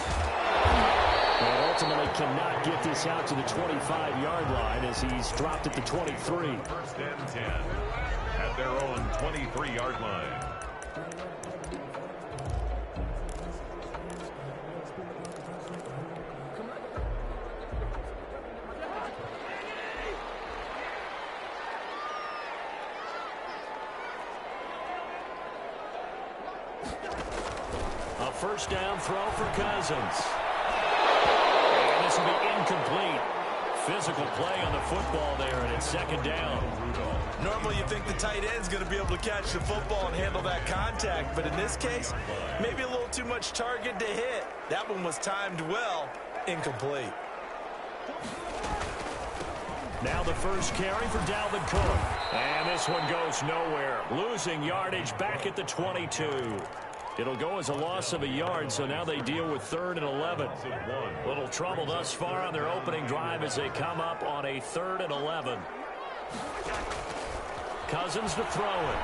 And ultimately cannot get this out to the 25-yard line as he's dropped at the 23. First and 10 at their own 23-yard line. A first down throw for Cousins. And this will be incomplete. Physical play on the football there, and it's second down. Normally you think the tight end's going to be able to catch the football and handle that contact, but in this case, maybe a little too much target to hit. That one was timed well. Incomplete. Now the first carry for Dalvin Cook. And this one goes nowhere. Losing yardage back at the 22. It'll go as a loss of a yard, so now they deal with 3rd and 11. Little trouble thus far on their opening drive as they come up on a 3rd and 11. Cousins to throw it.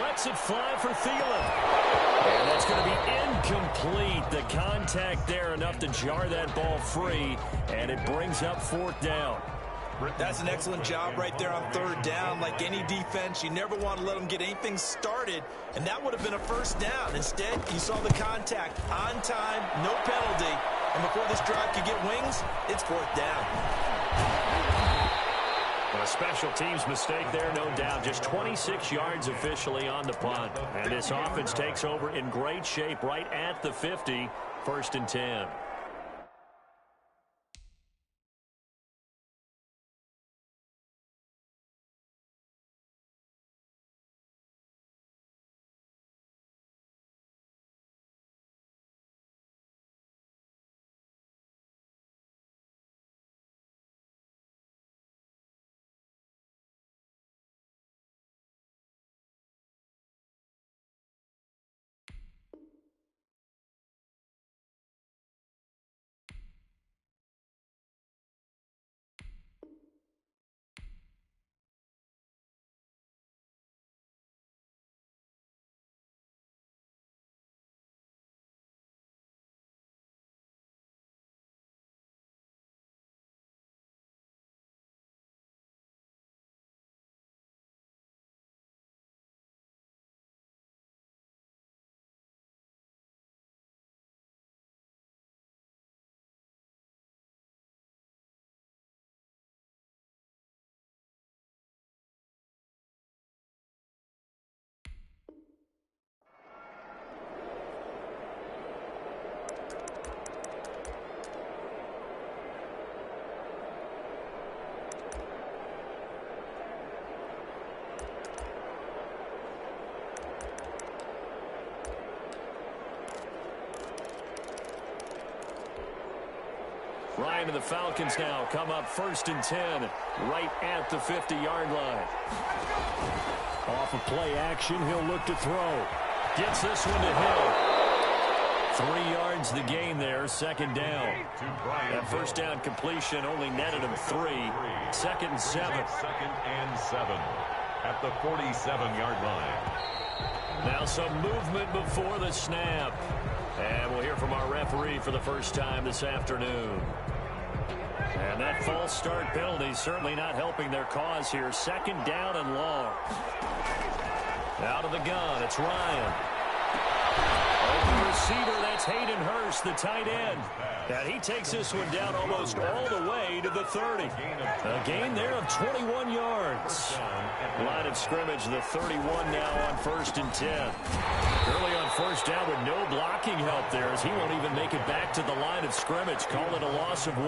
Lets it fly for Thielen. And that's going to be incomplete. The contact there enough to jar that ball free, and it brings up 4th down. That's an excellent job right there on 3rd down. Like any defense, you never want to let them get anything started, and that would have been a first down. Instead, you saw the contact on time, no penalty, and before this drive could get wings, it's 4th down. A special teams mistake there, no doubt. Just 26 yards officially on the punt, and this offense takes over in great shape right at the 50, 1st and 10. Ryan and the Falcons now come up 1st and 10 right at the 50-yard line. Off of play action, he'll look to throw. Gets this one to Hill. 3 yards the gain there, 2nd down. That first down completion only netted him 3. 2nd and 7. 2nd and 7 at the 47-yard line. Now some movement before the snap. And we'll hear from our referee for the first time this afternoon. And that false start penalty certainly not helping their cause here. Second down and long. Out of the gun, it's Ryan. Open receiver, that's Hayden Hurst, the tight end. And he takes this one down almost all the way to the 30. A gain there of 21 yards. Line of scrimmage, the 31 now on 1st and 10. Early on first down with no blocking help there as he won't even make it back to the line of scrimmage. Call it a loss of 1.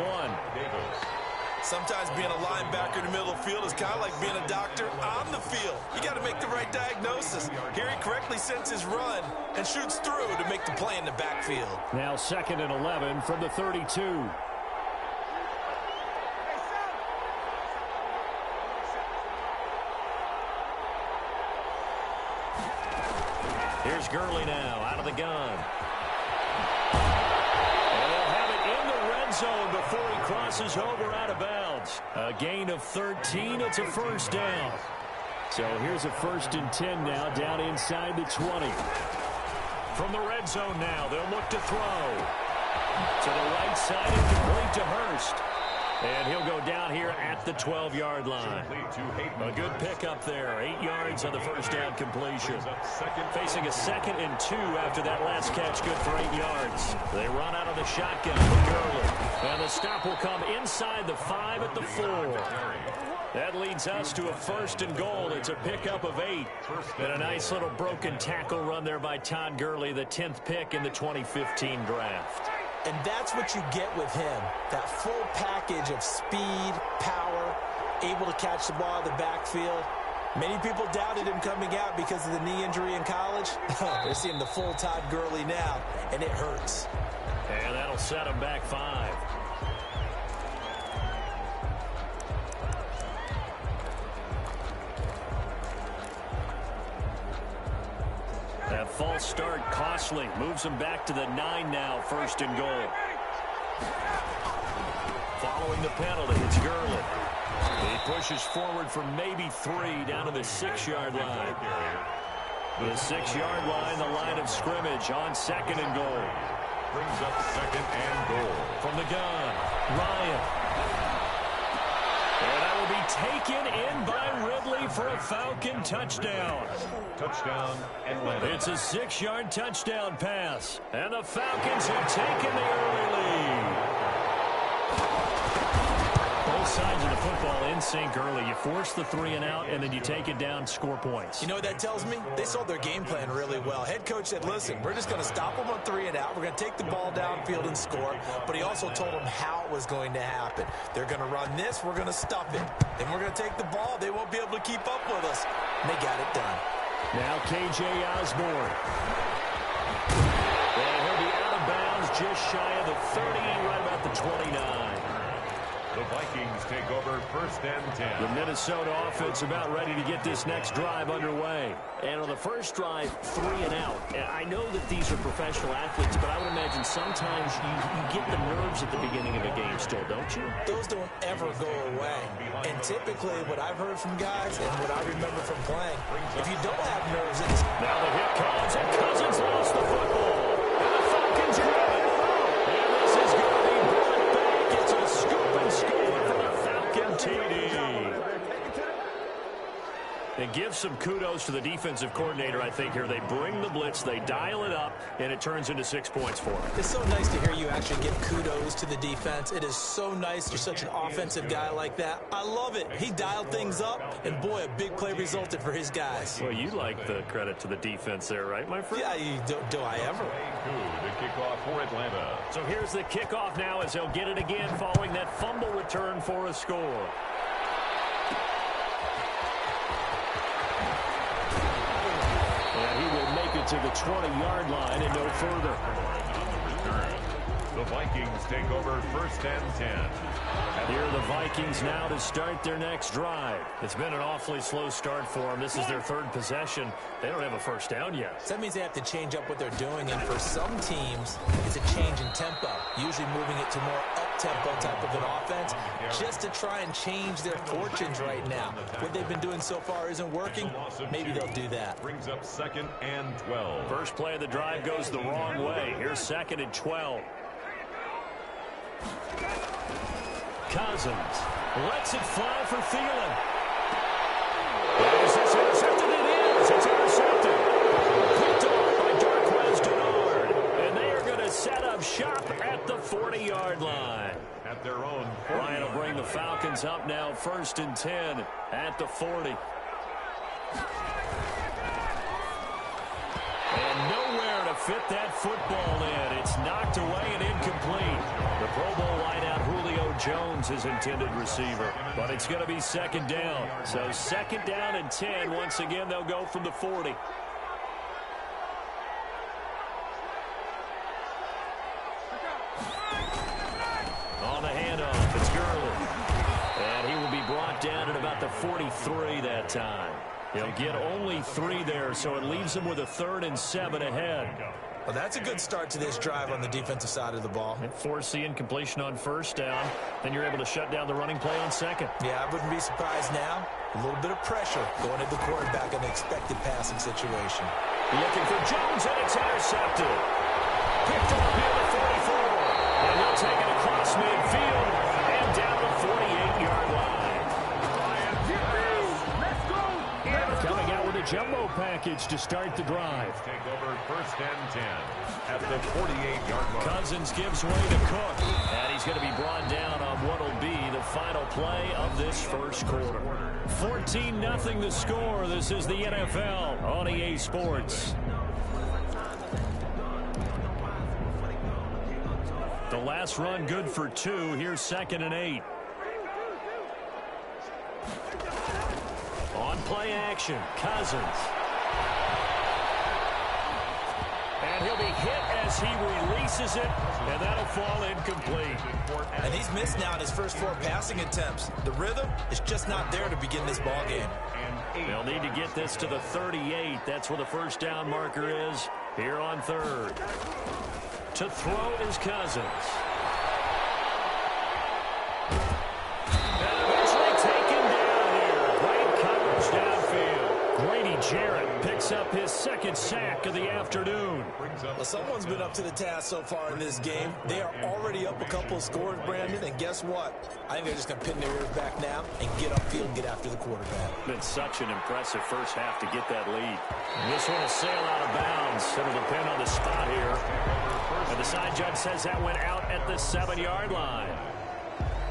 Sometimes being a linebacker in the middle of the field is kind of like being a doctor on the field. You got to make the right diagnosis. Here he correctly sends his run and shoots through to make the play in the backfield. Now 2nd and 11 from the 32. Here's Gurley now out of the gun. And they'll have it in the red zone before he crosses over out of bounds. A gain of 13. It's a first down. So here's a 1st and 10 now down inside the 20. From the red zone now, they'll look to throw. To the right side and complete to Hurst. And he'll go down here at the 12-yard line. A good pickup there. 8 yards on the first down completion. Facing a 2nd and 2 after that last catch. Good for 8 yards. They run out of the shotgun with Gurley. And the stop will come inside the 5 at the 4. That leads us to a 1st and goal. It's a pickup of 8. And a nice little broken tackle run there by Todd Gurley, the 10th pick in the 2015 draft. And that's what you get with him, that full package of speed, power, able to catch the ball in the backfield. Many people doubted him coming out because of the knee injury in college. They're seeing the full Todd Gurley now, and it hurts. And that'll set him back 5. That false start costly. Moves him back to the 9 now. 1st and goal. Following the penalty, it's Gurley. He pushes forward for maybe 3 down to the 6-yard line. The 6-yard line, the line of scrimmage on 2nd and goal. Brings up 2nd and goal. From the gun, Ryan. And that will be taken in by Ridley for a Falcon touchdown. Touchdown, Atlanta. It's a 6-yard touchdown pass. And the Falcons have taken the early lead. Both sides of the football in sync early. You force the 3 and out, and then you take it down, score points. You know what that tells me? They saw their game plan really well. Head coach said, listen, we're just going to stop them on 3 and out. We're going to take the ball downfield and score. But he also told them how it was going to happen. They're going to run this. We're going to stop it. Then we're going to take the ball. They won't be able to keep up with us. And they got it done. Now K.J. Osborne. And he'll be out of bounds just shy of the 30, right about the 29. The Vikings take over 1st and 10. The Minnesota offense about ready to get this next drive underway. And on the first drive, 3 and out. And I know that these are professional athletes, but I would imagine sometimes you get the nerves at the beginning of a game still, don't you? Those don't ever go away. And typically what I've heard from guys and what I remember from playing, if you don't have nerves, it's... Now the hit comes, and Cousins lost the football. And the Falcons grab it. And this is going to be brought back. It's a scoop and score for the Falcon TD. And give some kudos to the defensive coordinator, I think, here. They bring the blitz, they dial it up, and it turns into 6 points for them. It's so nice to hear you actually give kudos to the defense. It is so nice. You're such an offensive guy like that. I love it. He dialed things up, and boy, a big play resulted for his guys. Well, you like the credit to the defense there, right, my friend? Yeah, do I ever? The kickoff for Atlanta. So here's the kickoff now as they'll get it again following that fumble return for a score. And he will make it to the 20-yard line and no further. The Vikings take over first and 10. Here are the Vikings now to start their next drive. It's been an awfully slow start for them. This is their third possession. They don't have a first down yet. So that means they have to change up what they're doing, and for some teams, it's a change in tempo, usually moving it to more up-tempo type of an offense, just to try and change their fortunes right now. What they've been doing so far isn't working. Maybe they'll do that. Brings up second and 12. First play of the drive goes the wrong way. Here's second and 12. Cousins lets it fly for Thielen. Is this intercepted? It is. It's intercepted. Picked off by Darquez Denard. And they are going to set up shop at the 40-yard line. At their own 40. Ryan will bring the Falcons up now first and 10 at the 40. And nowhere to fit that football in. It's knocked away and incomplete. The Pro Bowl wideout Julio Jones is intended receiver. But it's going to be second down. So second down and 10. Once again, they'll go from the 40. On the handoff, it's Gurley. And he will be brought down at about the 43 that time. He'll get only 3 there, so it leaves him with a 3rd and 7 ahead. Well, that's a good start to this drive on the defensive side of the ball. And force the incompletion on first down. Then you're able to shut down the running play on second. Yeah, I wouldn't be surprised now. A little bit of pressure going at the quarterback in an expected passing situation. Looking for Jones, and it's intercepted. Picked up near the 44. And they'll take it across midfield and down the 48-yard line. Coming out with a jumbo package to start the drive. Take over first and 10 at the 48-yard line. Cousins gives way to Cook. And he's going to be brought down on what will be the final play of this first quarter. 14-0 the score. This is the NFL on EA Sports. The last run good for 2. Here's second and 8. On play action, Cousins. And he'll be hit as he releases it, and that'll fall incomplete. And he's missed now in his first 4 passing attempts. The rhythm is just not there to begin this ball game. They'll need to get this to the 38. That's where the first down marker is here on 3rd. To throw is Cousins. And eventually taken down here. Great coverage downfield. Grady Jarrett picks up his 2nd sack of the afternoon. Well, someone's been up to the task so far in this game. They are already up a couple of scores, Brandon, and guess what? I think they're just going to pin their ears back now and get upfield and get after the quarterback. Been such an impressive first half to get that lead. This one will sail out of bounds. It'll depend on the spot here. And the side judge says that went out at the 7-yard line.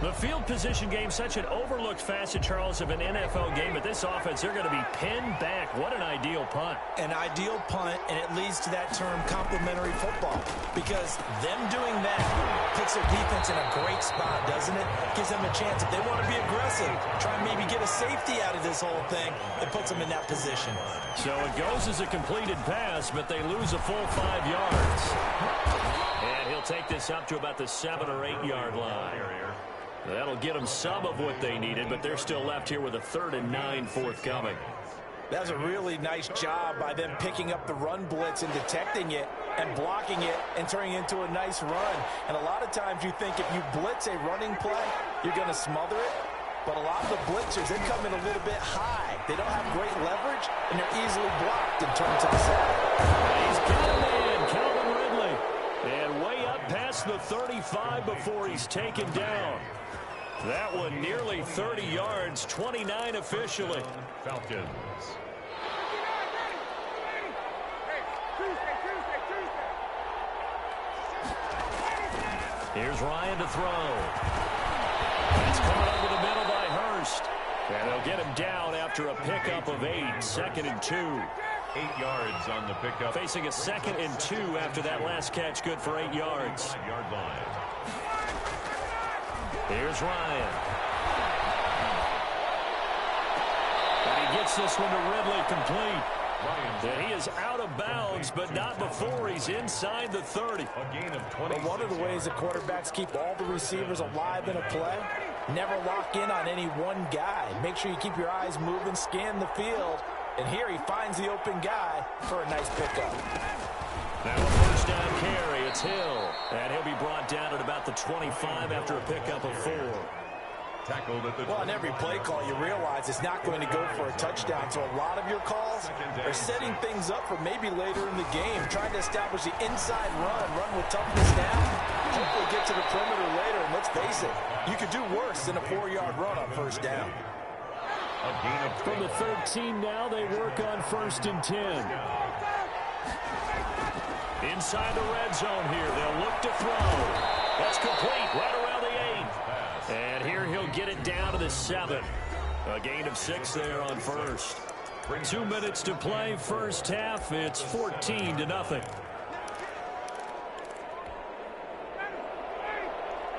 The field position game, such an overlooked facet, Charles, of an NFL game. But this offense, they're going to be pinned back. What an ideal punt. An ideal punt, and it leads to that term complementary football. Because them doing that puts their defense in a great spot, doesn't it? Gives them a chance. If they want to be aggressive, try and maybe get a safety out of this whole thing, it puts them in that position. So it goes as a completed pass, but they lose a full 5 yards. And he'll take this up to about the 7 or 8 yard line. That'll get them some of what they needed, but they're still left here with a 3rd and 9 forthcoming. That was a really nice job by them picking up the run blitz and detecting it and blocking it and turning it into a nice run. And a lot of times you think if you blitz a running play, you're going to smother it. But a lot of the blitzers, they come in a little bit high. They don't have great leverage, and they're easily blocked and turned to the side. He's got a man, Calvin Ridley. And way up past the 35 before he's taken down. That one nearly 30 yards, 29 officially. Falcons. Here's Ryan to throw. It's caught over the middle by Hurst. And they'll get him down after a pickup of 8, 2nd and 2. 8 yards on the pickup. Facing a 2nd and 2 after that last catch, good for 8 yards. 5-yard line. Here's Ryan. And he gets this one to Ridley complete. And he is out of bounds, but not before he's inside the 30. A gain of 20. But one of the ways the quarterbacks keep all the receivers alive in a play, never lock in on any one guy. Make sure you keep your eyes moving, scan the field. And here he finds the open guy for a nice pickup. Now a first down carry. It's Hill. And he'll be brought down at about the 25 after a pickup of 4. Tackled at the Well, on every play call, you realize it's not going to go for a touchdown. So a lot of your calls are setting things up for maybe later in the game, trying to establish the inside run with toughness now. Hopefully get to the perimeter later. And let's face it, you could do worse than a 4-yard run on first down. From the 13 now, they work on 1st and 10. Inside the red zone here, they'll look to throw. That's complete right around the 8. And here he'll get it down to the 7. A gain of 6 there on first. 2 minutes to play, first half. It's 14-0.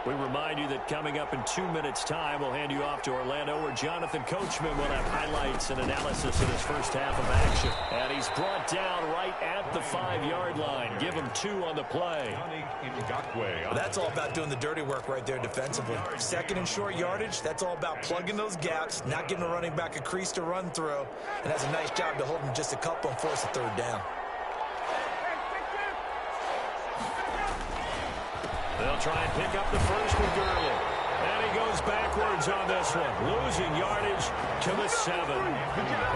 We remind you that coming up in 2 minutes' time, we'll hand you off to Orlando, where Jonathan Coachman will have highlights and analysis of his first half of action. And he's brought down right at the 5-yard line. Give him 2 on the play. Well, that's all about doing the dirty work right there defensively. Second and short yardage, that's all about plugging those gaps, not giving a running back a crease to run through, and has a nice job to hold him just a couple and force a 3rd down. They'll try and pick up the first with Gurley. And he goes backwards on this one, losing yardage to the 7.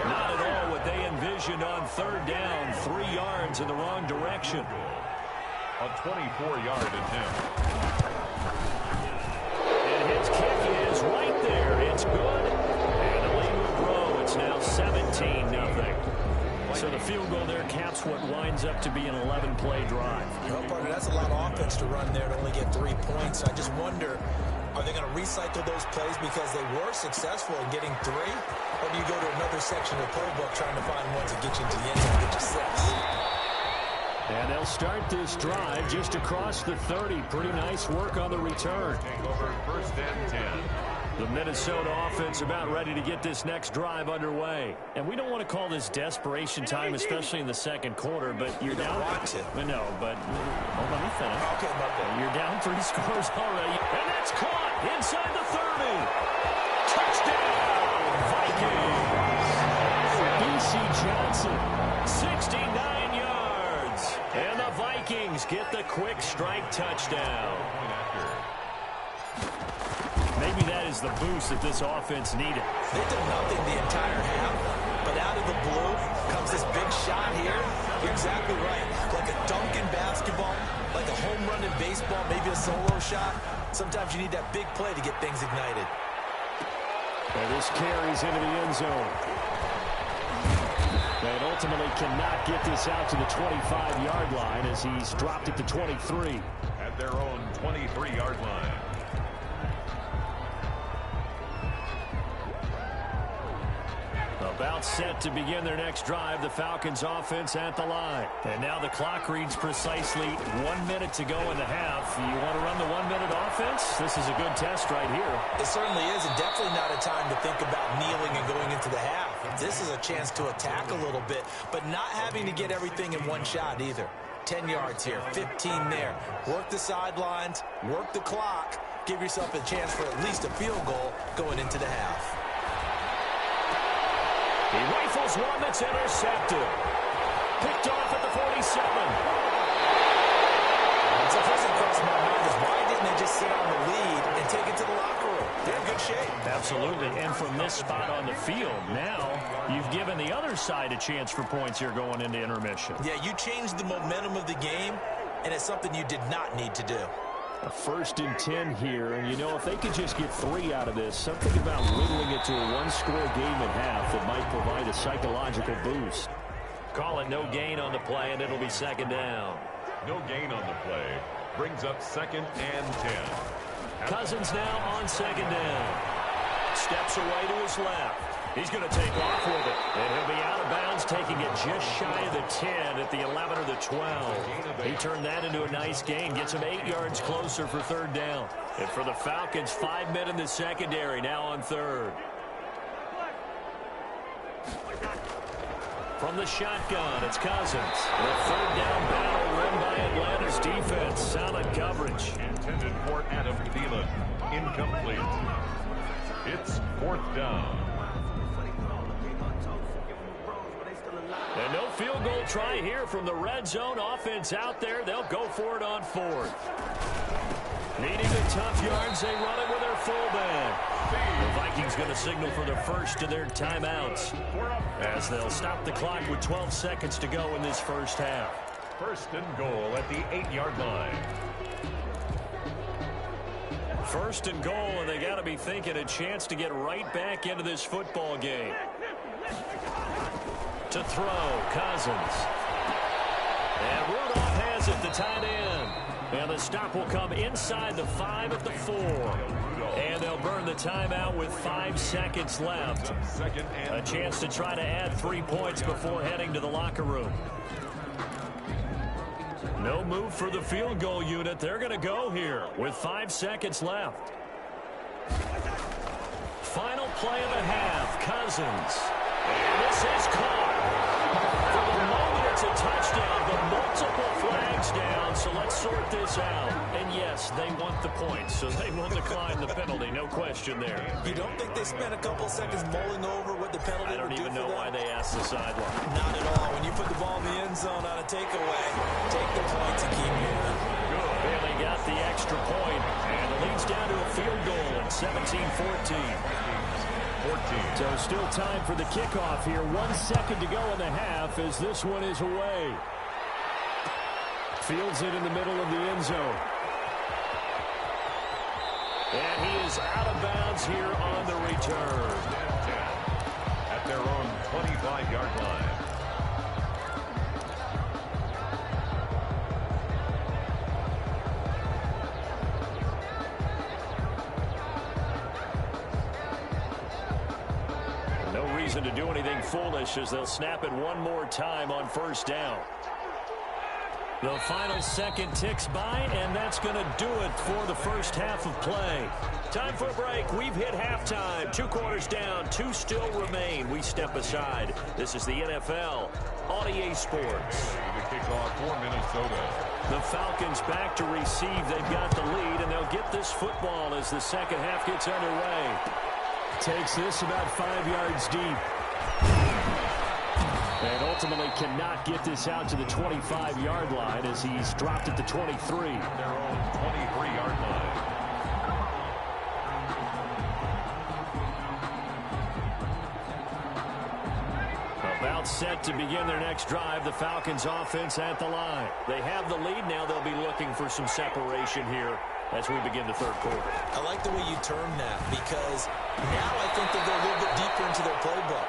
Not at all what they envisioned on 3rd down, 3 yards in the wrong direction. A 24-yard attempt. And his kick is right there. It's good. And the lead will grow. It's now 17-0. So the field goal there caps what winds up to be an 11-play drive. Well, partner, that's a lot of offense to run there to only get 3 points. I just wonder, are they going to recycle those plays because they were successful in getting 3? Or do you go to another section of the playbook trying to find ones that get you into the end zone and get you 6? And they'll start this drive just across the 30. Pretty nice work on the return. Take over 1st and 10. The Minnesota offense about ready to get this next drive underway. And we don't want to call this desperation time, especially in the second quarter, but you're down. No, but hold on, let me finish. Okay, my You're down 3 scores already. And that's caught inside the 30. Touchdown, Vikings. B.C. Johnson, 69 yards. And the Vikings get the quick strike touchdown. Maybe that is the boost that this offense needed. They did nothing the entire half, but out of the blue comes this big shot here. You're exactly right. Like a dunk in basketball, like a home run in baseball, maybe a solo shot. Sometimes you need that big play to get things ignited. And this carries into the end zone. And ultimately cannot get this out to the 25-yard line as he's dropped it to 23. At their own 23-yard line. About set to begin their next drive, the Falcons offense at the line. And now the clock reads precisely 1 minute to go in the half. You want to run the 1-minute offense? This is a good test right here. It certainly is, and definitely not a time to think about kneeling and going into the half. This is a chance to attack a little bit, but not having to get everything in one shot either. 10 yards here, 15 there. Work the sidelines, work the clock, give yourself a chance for at least a field goal going into the half. He rifles one that's intercepted. Picked off at the 47. So first thing crossed my mind is why didn't they just sit on the lead and take it to the locker room? They're in good shape. Absolutely. And from this spot on the field, now you've given the other side a chance for points here going into intermission. Yeah, you changed the momentum of the game, and it's something you did not need to do. A 1st and 10 here, and you know, if they could just get 3 out of this, something about whittling it to a 1-score game at half that might provide a psychological boost. Call it no gain on the play, and it'll be 2nd down. No gain on the play. Brings up 2nd and 10. Cousins now on 2nd down. Steps away to his left. He's going to take off with it. And he'll be out of bounds, taking it just shy of the 10 at the 11 or the 12. He turned that into a nice gain. Gets him 8 yards closer for 3rd down. And for the Falcons, 5 men in the secondary now on 3rd. From the shotgun, it's Cousins. The third down battle won by Atlanta's defense. Solid coverage. Intended for Adam Thielen. Incomplete. It's 4th down. And no field goal try here from the red zone. Offense out there. They'll go for it on 4th. Needing the tough yards, they run it with their fullback. The Vikings going to signal for the first of their timeouts as they'll stop the clock with 12 seconds to go in this first half. 1st and goal at the 8-yard line. 1st and goal, and they got to be thinking a chance to get right back into this football game. To throw, Cousins. And Rudolph has it, the tight end. And the stop will come inside the 5 at the 4. And they'll burn the timeout with 5 seconds left. A chance to try to add 3 points before heading to the locker room. No move for the field goal unit. They're going to go here with 5 seconds left. Final play of the half, Cousins. And this is caught. For the moment, it's a touchdown, but multiple flags down, so let's sort this out. And yes, they want the points, so they will decline the penalty, no question there. You don't think they spent a couple seconds mulling over what the penalty would do for them? I don't even know why they asked the sideline. Not at all. When you put the ball in the end zone on a takeaway, take the points and keep moving. Bailey got the extra point, and it leads down to a field goal at 17-14. So still time for the kickoff here. 1 second to go in the half as this one is away. Fields it in the middle of the end zone. And he is out of bounds here on the return. At their own 25-yard line. To do anything foolish as they'll snap it one more time on 1st down. The final second ticks by, and that's going to do it for the first half of play. Time for a break. We've hit halftime. 2 quarters down, 2 still remain. We step aside. This is the NFL on EA Sports. The kickoff for Minnesota. The Falcons back to receive. They've got the lead, and they'll get this football as the second half gets underway. Takes this about 5 yards deep. And ultimately cannot get this out to the 25-yard line as he's dropped at the 23. Their own 23-yard line. About set to begin their next drive. The Falcons offense at the line. They have the lead. Now they'll be looking for some separation here as we begin the third quarter. I like the way you term that because now I think they go a little bit deeper into their playbook.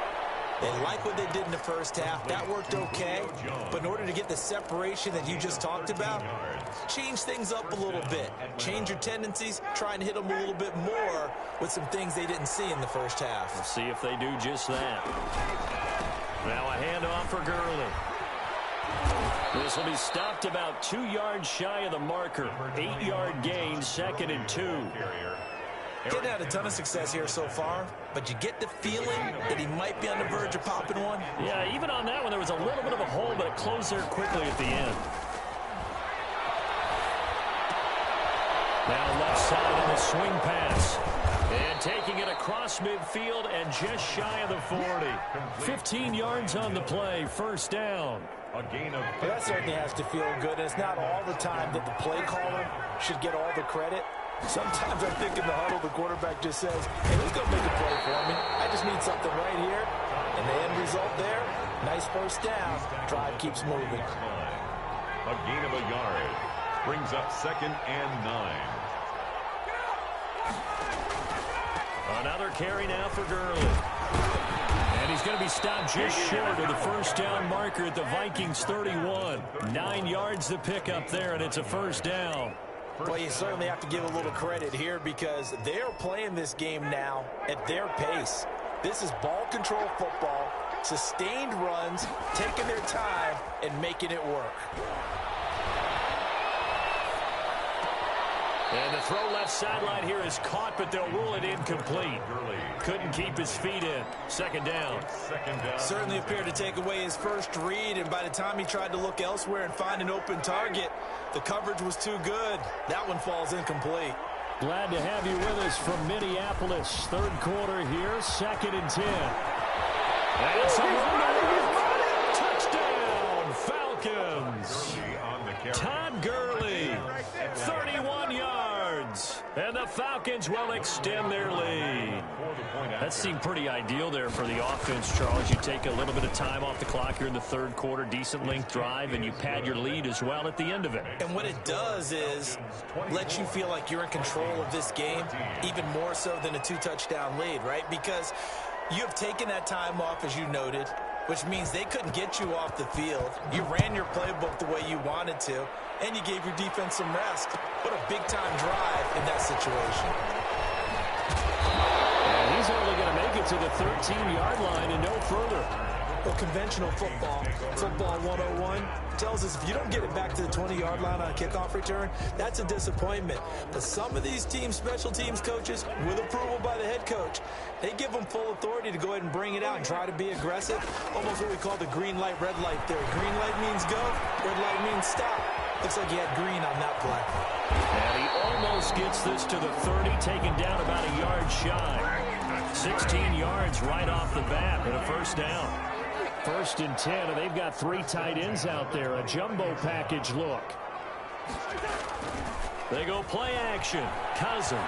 They like what they did in the first half. That worked okay. But in order to get the separation that you just talked about, change things up a little bit. Change your tendencies. Try and hit them a little bit more with some things they didn't see in the first half. We'll see if they do just that. Now a handoff for Gurley. This will be stopped about 2 yards shy of the marker. 8-yard gain, 2nd and 2. Getting had a ton of success here so far, but you get the feeling that he might be on the verge of popping one. Yeah, even on that one, there was a little bit of a hole, but it closed there quickly at the end. Now left side on the swing pass. And taking it across midfield and just shy of the 40. 15 yards on the play, 1st down. A gain of 50. That certainly has to feel good. And it's not all the time that the play caller should get all the credit. Sometimes I think in the huddle, the quarterback just says, hey, who's going to make a play for me? I just need something right here. And the end result there, nice 1st down. Drive keeps moving. A gain of a yard. Brings up 2nd and 9. Another carry now for Gurley. And he's going to be stopped just short of the 1st down marker at the Vikings 31. 9 yards to pick up there, and it's a 1st down. Well, you certainly have to give a little credit here because they're playing this game now at their pace. This is ball control football, sustained runs, taking their time, and making it work. And the throw left sideline here is caught, but they'll rule it incomplete. Couldn't keep his feet in. Second down. Certainly appeared to take away his first read, and by the time he tried to look elsewhere and find an open target, the coverage was too good. That one falls incomplete. Glad to have you with us from Minneapolis. Third quarter here, 2nd and 10. And some room. Touchdown, Falcons. Todd Gurley, 31 yards. And the Falcons will extend their lead. That seemed pretty ideal there for the offense, Charles. You take a little bit of time off the clock here in the third quarter, decent length drive, and you pad your lead as well at the end of it. And what it does is let you feel like you're in control of this game, even more so than a 2-touchdown lead, right? Because you have taken that time off, as you noted, which means they couldn't get you off the field. You ran your playbook the way you wanted to, and you gave your defense some rest. What a big-time drive in that situation. And he's only going to make it to the 13-yard line and no further. Well, conventional football 101, tells us if you don't get it back to the 20-yard line on a kickoff return, that's a disappointment. But some of these teams, special teams coaches, with approval by the head coach, they give them full authority to go ahead and bring it out and try to be aggressive. Almost what we call the green light, red light theory. Green light means go, red light means stop. Looks like he had green on that play. And he almost gets this to the 30, taken down about a yard shy. 16 yards right off the bat and a first down. 1st and 10, and they've got 3 tight ends out there. A jumbo package look. They go play action. Cousins.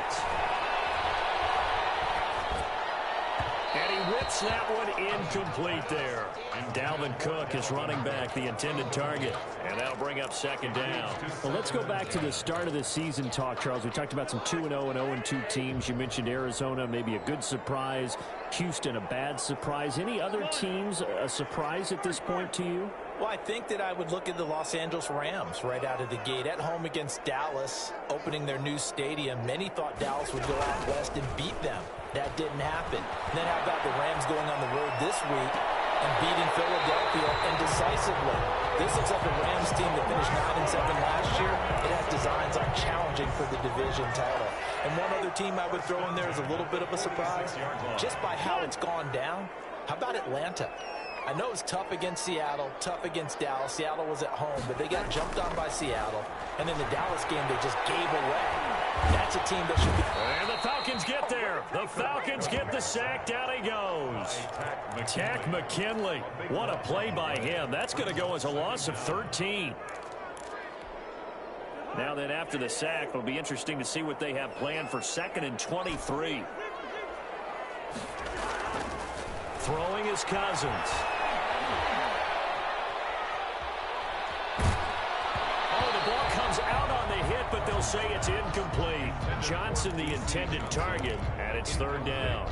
And he rips that one incomplete there. And Dalvin Cook is running back, the intended target. And that'll bring up 2nd down. Well, let's go back to the start of the season talk, Charles. We talked about some 2-0 and 0-2 teams. You mentioned Arizona, maybe a good surprise. Houston, a bad surprise. Any other teams a surprise at this point to you? Well, I think that I would look at the Los Angeles Rams right out of the gate. At home against Dallas, opening their new stadium. Many thought Dallas would go out west and beat them. That didn't happen. And then how about the Rams going on the road this week and beating Philadelphia and decisively? This looks like a Rams team that finished 9-7 last year. It has designs on challenging for the division title. And one other team I would throw in there is a little bit of a surprise. Just by how it's gone down, how about Atlanta? I know it's tough against Seattle, tough against Dallas. Seattle was at home, but they got jumped on by Seattle. And in the Dallas game, they just gave away. That's a team that should be... And the Falcons get there. The Falcons get the sack. Down he goes. Takk McKinley. What a play by him. That's going to go as a loss of 13. Now then, after the sack, it'll be interesting to see what they have planned for 2nd and 23. Throwing is Cousins. Oh, the ball comes out on the hit, but they'll say it's incomplete. Johnson, the intended target, and it's 3rd down.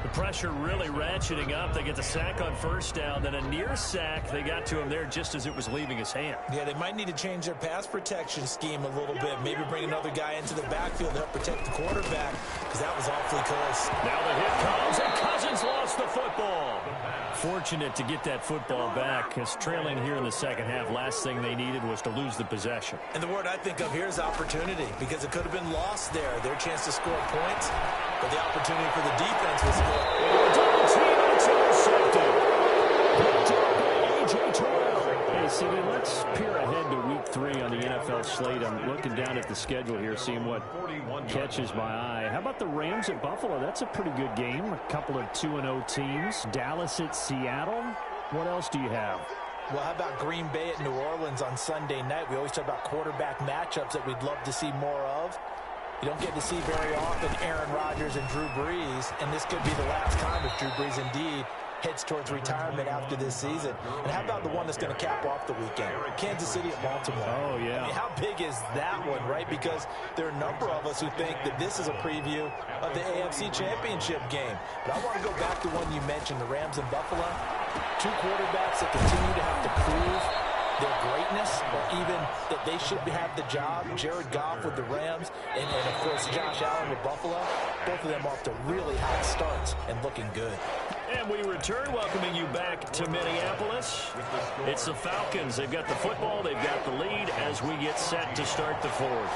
The pressure really ratcheting up. They get the sack on 1st down, then a near sack. They got to him there just as it was leaving his hand. Yeah, they might need to change their pass protection scheme a little bit. Maybe bring another guy into the backfield to help protect the quarterback, because that was awfully close. Now the hit comes, and Cousins lost the football. Fortunate to get that football back, because trailing here in the second half, last thing they needed was to lose the possession. And the word I think of here is opportunity, because it could have been lost there. Their chance to score points, but the opportunity for the defense was good. Double team intercepted. A.J. Terrell. Hey, Sidney, let's peer ahead to week 3 on the NFL slate. I'm looking down at the schedule here, seeing what catches my eye. How about the Rams at Buffalo? That's a pretty good game. A couple of 2-0 teams. Dallas at Seattle. What else do you have? Well, how about Green Bay at New Orleans on Sunday night? We always talk about quarterback matchups that we'd love to see more of. You don't get to see very often Aaron Rodgers and Drew Brees, and this could be the last time if Drew Brees indeed heads towards retirement after this season. And how about the one that's going to cap off the weekend? Kansas City at Baltimore. Oh, yeah. I mean, how big is that one, right? Because there are a number of us who think that this is a preview of the AFC Championship game. But I want to go back to one you mentioned, the Rams and Buffalo. 2 quarterbacks that continue to have to prove their greatness, or even that they should have the job. Jared Goff with the Rams, and of course Josh Allen with Buffalo. Both of them off to really hot starts and looking good. And we return, welcoming you back to Minneapolis. It's the Falcons. They've got the football. They've got the lead as we get set to start the 4th.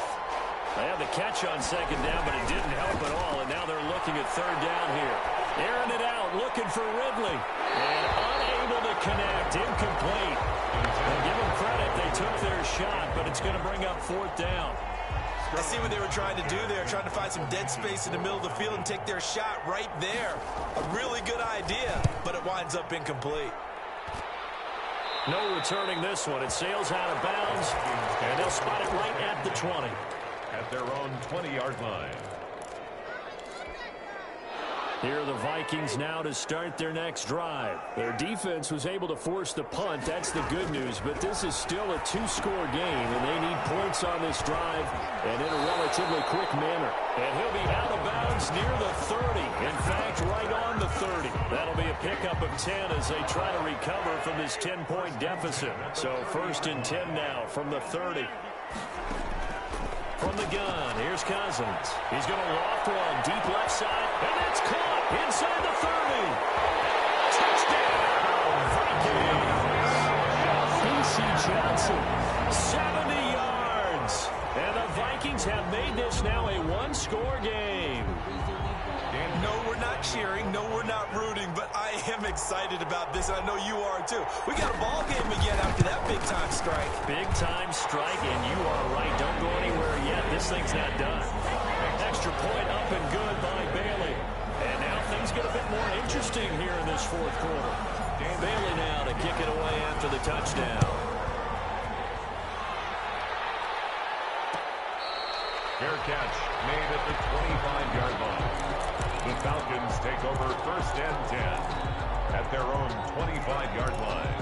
They had the catch on second down, but it didn't help at all, and now they're looking at third down here. Airing it out, looking for Ridley, and unable to connect, incomplete. And give them credit, they took their shot, but it's going to bring up fourth down. I see what they were trying to do there, trying to find some dead space in the middle of the field and take their shot right there. A really good idea, but it winds up incomplete. No returning this one. It sails out of bounds, and they'll spot it right at the 20. At their own 20-yard line. Here are the Vikings now to start their next drive. Their defense was able to force the punt. That's the good news. But this is still a two-score game, and they need points on this drive and in a relatively quick manner. And he'll be out of bounds near the 30. In fact, right on the 30. That'll be a pickup of 10 as they try to recover from this 10-point deficit. So first and 10 now from the 30. From the gun, here's Cousins. He's going to loft one deep left side, and that's caught inside the 30. Touchdown, Vikings. DC Johnson, 70 yards. And the Vikings have made this now a one-score game. No, we're not cheering. No, we're not rooting, but I am excited about this, and I know you are too. We got a ball game again after that big-time strike. Big-time strike, and you are right. Don't go anywhere yet. This thing's not done. Extra point up and good by Bailey. And now things get a bit more interesting here in this fourth quarter. Bailey now to kick it away after the touchdown. Fair catch made at the 25-yard line. The Falcons take over first and 10 at their own 25-yard line.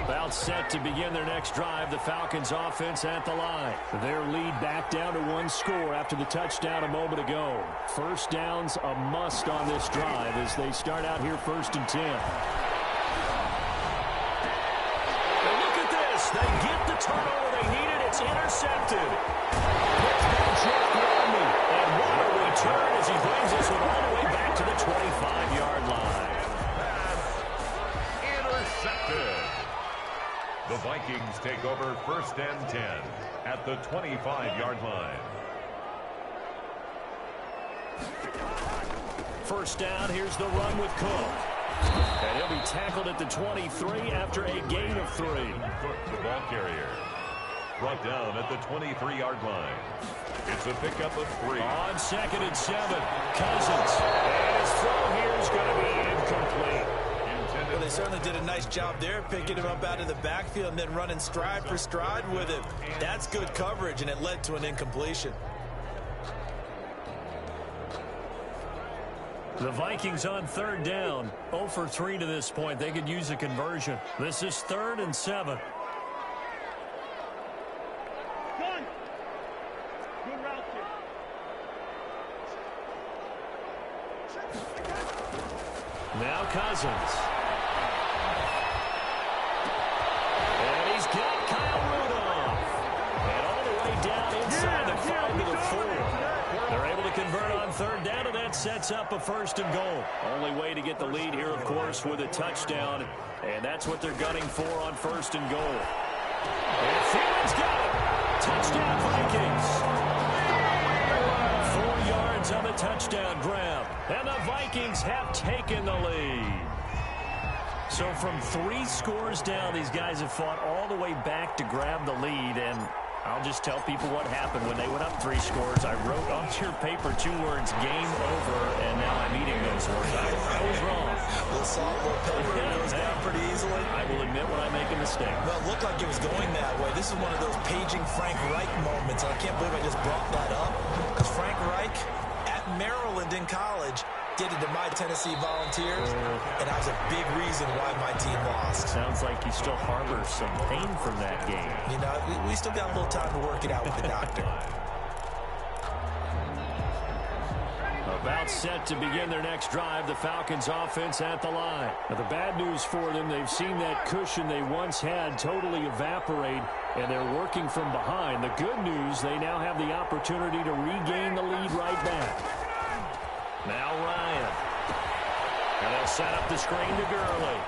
About set to begin their next drive, the Falcons offense at the line. Their lead back down to one score after the touchdown a moment ago. First down's a must on this drive as they start out here first and 10. And look at this. They get the turnover they needed. It's intercepted. And what a return as he brings us all the way back to the 25-yard line. Intercepted. The Vikings take over first and 10 at the 25-yard line. First down, here's the run with Cook. And he'll be tackled at the 23 after a gain of 3. The ball carrier brought down at the 23-yard line. It's a pickup of 3. On second and 7, Cousins. And his throw here is going to be incomplete. Well, they certainly did a nice job there, picking him up out of the backfield and then running stride for stride with him. That's good coverage, and it led to an incompletion. The Vikings on third down, 0 for 3 to this point. They could use a conversion. This is 3rd and 7. Now Cousins. And he's got Kyle Rudolph. And all the way down inside the 5 to the 4. They're able to convert on third down, and that sets up a first and goal. Only way to get the lead here, of course, with a touchdown. And that's what they're gunning for on first and goal. And Thielman's got it. Touchdown, Vikings. 4 yards on the touchdown grab. And the Vikings have taken the lead. So from 3 scores down, these guys have fought all the way back to grab the lead. And I'll just tell people what happened when they went up 3 scores. I wrote onto your paper 2 words, game over, and now I'm eating those words. I was wrong. A little salt, a little pepper, it goes down pretty easily. I will admit when I make a mistake. Well, it looked like it was going that way. This is one of those paging Frank Reich moments, and I can't believe I just brought that up. Because Frank Reich, at Maryland in college, did it to my Tennessee Volunteers, and that was a big reason why my team lost. Sounds like you still harbor some pain from that game. You know, we still got a little time to work it out with the doctor. About set to begin their next drive, the Falcons offense at the line. Now, the bad news for them, they've seen that cushion they once had totally evaporate, and they're working from behind. The good news, they now have the opportunity to regain the lead right back. Now Ryan. And they'll set up the screen to Gurley.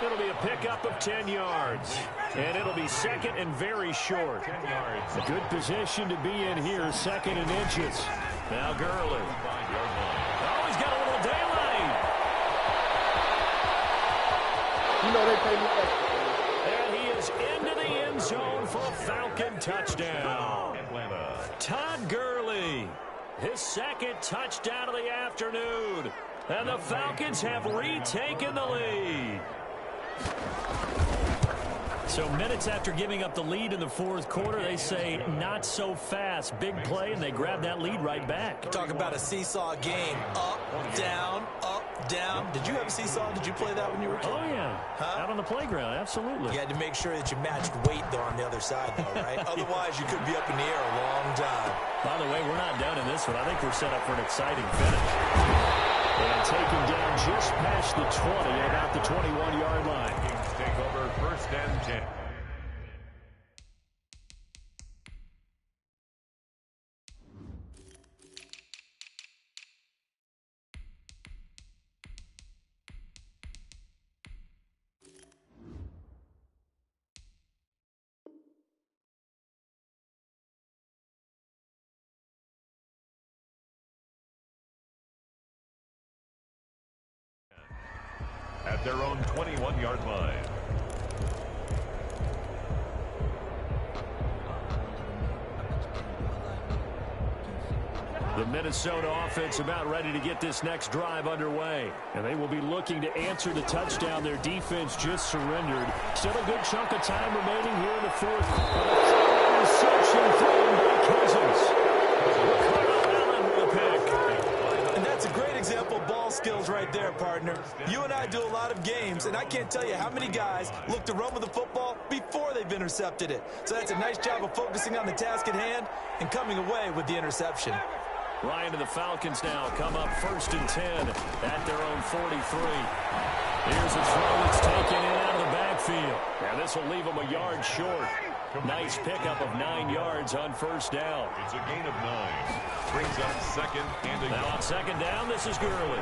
It'll be a pickup of 10 yards. And it'll be second and very short. 10 yards. A good position to be in here, second and inches. Now Gurley. Oh, he's got a little daylight. You know they pay me extra. And he is into the end zone for a Falcon touchdown. Todd Gurley, his second touchdown of the afternoon. And the Falcons have retaken the lead. So minutes after giving up the lead in the fourth quarter, they say not so fast. Big play, and they grab that lead right back. Talk about a seesaw game. Up, down, up, down. Did you have a seesaw? Did you play that when you were a kid? Oh, yeah. Huh? Out on the playground, absolutely. You had to make sure that you matched weight, though, on the other side, though, right? Otherwise, you could be up in the air a long time. By the way, we're not done in this one. I think we're set up for an exciting finish. And taken down just past the 20 at about the 21-yard line. Kings take over first and 10. At their own 21-yard line. The Minnesota offense about ready to get this next drive underway. And they will be looking to answer the touchdown. Their defense just surrendered. Still a good chunk of time remaining here in the fourth. Reception thrown by Cousins. And that's a great example of ball skills right there, partner. You and I do a lot of games, and I can't tell you how many guys look to run with the football before they've intercepted it. So that's a nice job of focusing on the task at hand and coming away with the interception. Ryan to the Falcons now come up first and 10 at their own 43. Here's a throw that's taken in out of the backfield. Now this will leave them a yard short. Nice pickup of 9 yards on first down. It's a gain of 9. Brings up second and a Now on second down, this is Gurley.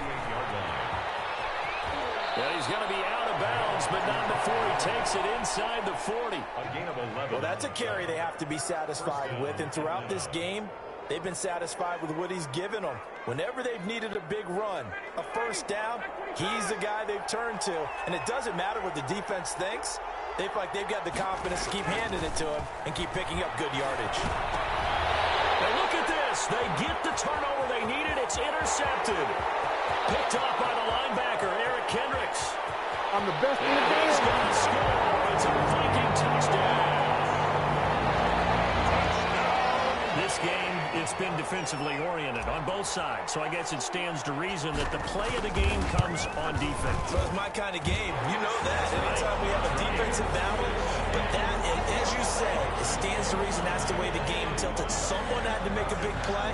And he's going to be out of bounds, but not before he takes it inside the 40. A gain of 11. Well, that's a carry they have to be satisfied with. And throughout this game, they've been satisfied with what he's given them. Whenever they've needed a big run, a first down, he's the guy they've turned to. And it doesn't matter what the defense thinks. They feel like they've got the confidence to keep handing it to him and keep picking up good yardage. And look at this. They get the turnover they needed. It's intercepted. Picked off by the linebacker, Eric Kendricks. I'm the best in the game. He's going to score. It's a Viking touchdown. This game, it's been defensively oriented on both sides, so I guess it stands to reason that the play of the game comes on defense. So it's my kind of game. You know that. Anytime we have a defensive battle, but that, as you said, it stands to reason that's the way the game tilted. Someone had to make a big play,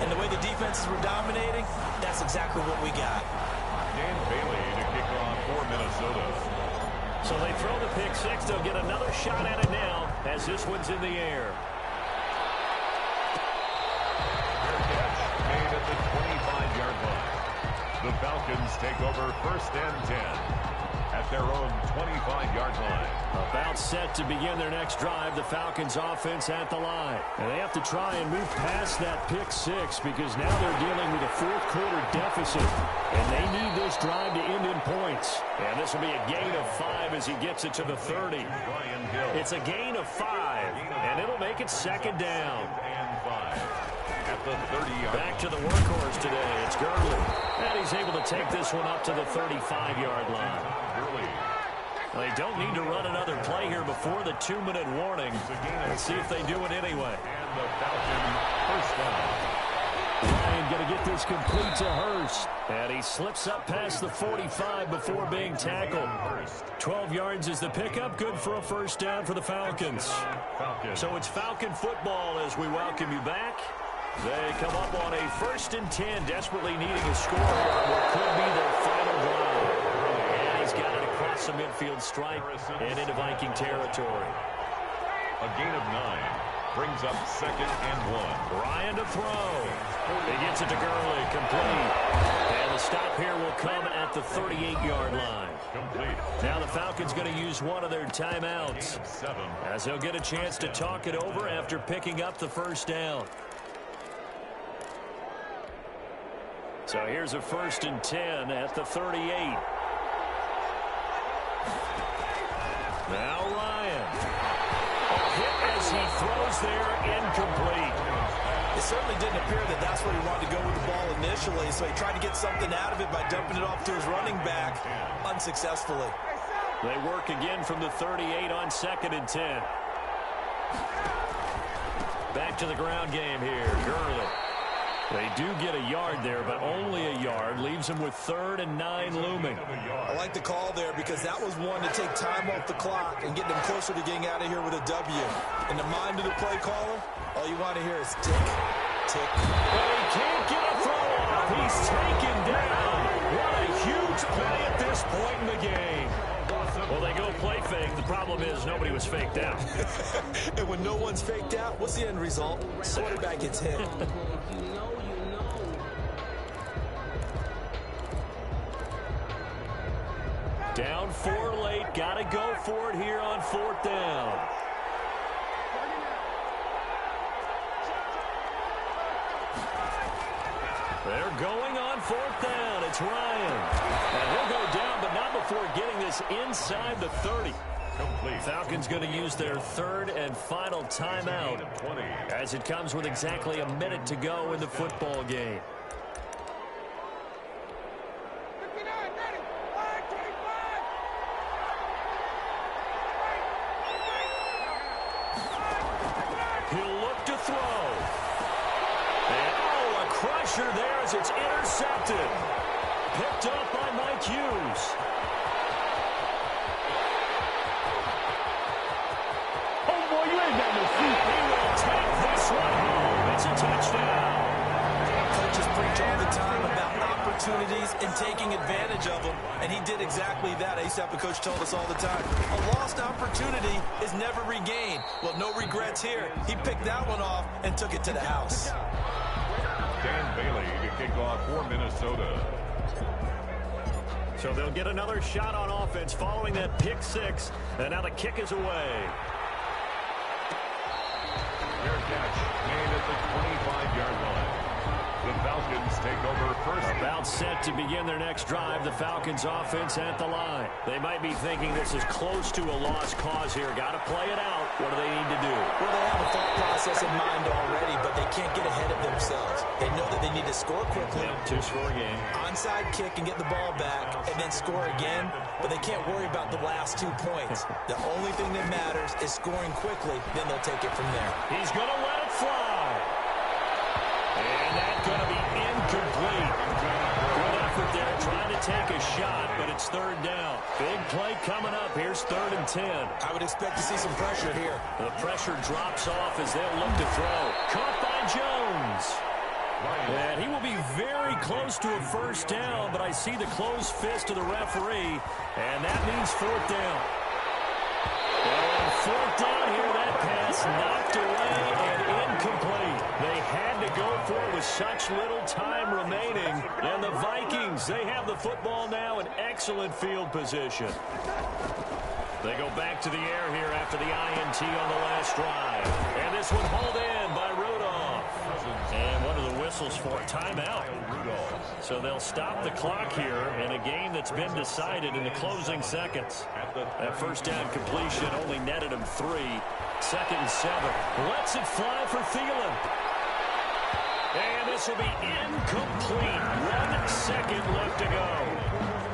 and the way the defenses were dominating, that's exactly what we got. Dan Bailey to kick off for Minnesota. So they throw the pick six. They'll get another shot at it now as this one's in the air. Made at the 25-yard line. The Falcons take over first and 10 at their own 25-yard line. About set to begin their next drive. The Falcons offense at the line. And they have to try and move past that pick six because now they're dealing with a fourth quarter deficit. And they need this drive to end in points. And this will be a gain of 5 as he gets it to the 30. It's a gain of 5. And it'll make it second down. And 5. At the 30-yard Back to the workhorse today. It's Gurley. And he's able to take this one up to the 35-yard line. They don't need to run another play here before the 2-minute warning. Let's see if they do it anyway. And the Falcon first down. Ryan going to get this complete to Hurst. And he slips up past the 45 before being tackled. 12 yards is the pickup. Good for a first down for the Falcons. So it's Falcon football as we welcome you back. They come up on a first and 10, desperately needing a score here on what could be their final drive. And he's got it across the midfield stripe and into Viking territory. A gain of 9 brings up second and 1. Ryan to throw. He gets it to Gurley, complete. And And the stop here will come at the 38-yard line. Complete. Now the Falcons going to use one of their timeouts as they'll get a chance to talk it over after picking up the first down. So here's a 1st and 10 at the 38. Now Ryan. A hit as he throws there, incomplete. It certainly didn't appear that that's where he wanted to go with the ball initially, so he tried to get something out of it by dumping it off to his running back unsuccessfully. They work again from the 38 on 2nd and 10. Back to the ground game here. Gurley. They do get a yard there, but only a yard. Leaves them with 3rd and 9 looming. I like the call there because that was one to take time off the clock and get them closer to getting out of here with a W. In the mind of the play caller, all you want to hear is tick, tick. But he can't get a throw off. He's taken down. What a huge play at this point in the game. Well, they go play fake. The problem is nobody was faked out. And when no one's faked out, what's the end result? Quarterback gets hit. Down 4 late. Got to go for it here on 4th down. They're going on 4th down. It's Ryan. And he'll go down, but not before getting this inside the 30. Complete. Falcons going to use their 3rd and final timeout as it comes with exactly a minute to go in the football game. He'll look to throw. And, oh, a crusher there as it's intercepted. Picked up by Mike Hughes. Oh, boy, you ain't got no feet. He will take this one home. It's a touchdown. Coaches preach all the time about opportunities and taking advantage of them, and he did exactly that. I used to have a coach told us all the time, a lost opportunity is never regained. Well, no regrets here. He picked that one off and took it to the house. Dan Bailey to kick off for Minnesota. So they'll get another shot on offense following that pick 6, and now the kick is away. Fair catch made at the 25-yard line. The Falcons take over first. About set to begin their next drive. The Falcons offense at the line. They might be thinking this is close to a lost cause here. Got to play it out. What do they need to do? Well, they have a thought process in mind already, but they can't get ahead of themselves. They know that they need to score quickly. Yep, 2-score game. Onside kick and get the ball back and then score again, but they can't worry about the last 2 points. The only thing that matters is scoring quickly, then they'll take it from there. He's going to let it fly. And that's going to be incomplete. Good effort there, trying to take a shot, but it's 3rd down. Big play coming up. Here's 3rd and 10. I would expect to see some pressure here. The pressure drops off as they'll look to throw. Caught by Jones. And he will be very close to a 1st down, but I see the closed fist of the referee, and that means 4th down. And 4th down here, that pass knocked away and incomplete. They had to go for it with such little time remaining. And the Vikings, they have the football now in excellent field position. They go back to the air here after the INT on the last drive. And this one hauled in by Rudolph. And what are the whistles for? Timeout. So they'll stop the clock here in a game that's been decided in the closing seconds. That 1st down completion only netted him 3. 2nd and 7. Lets it fly for Thielen. And this will be incomplete. 1 second left to go.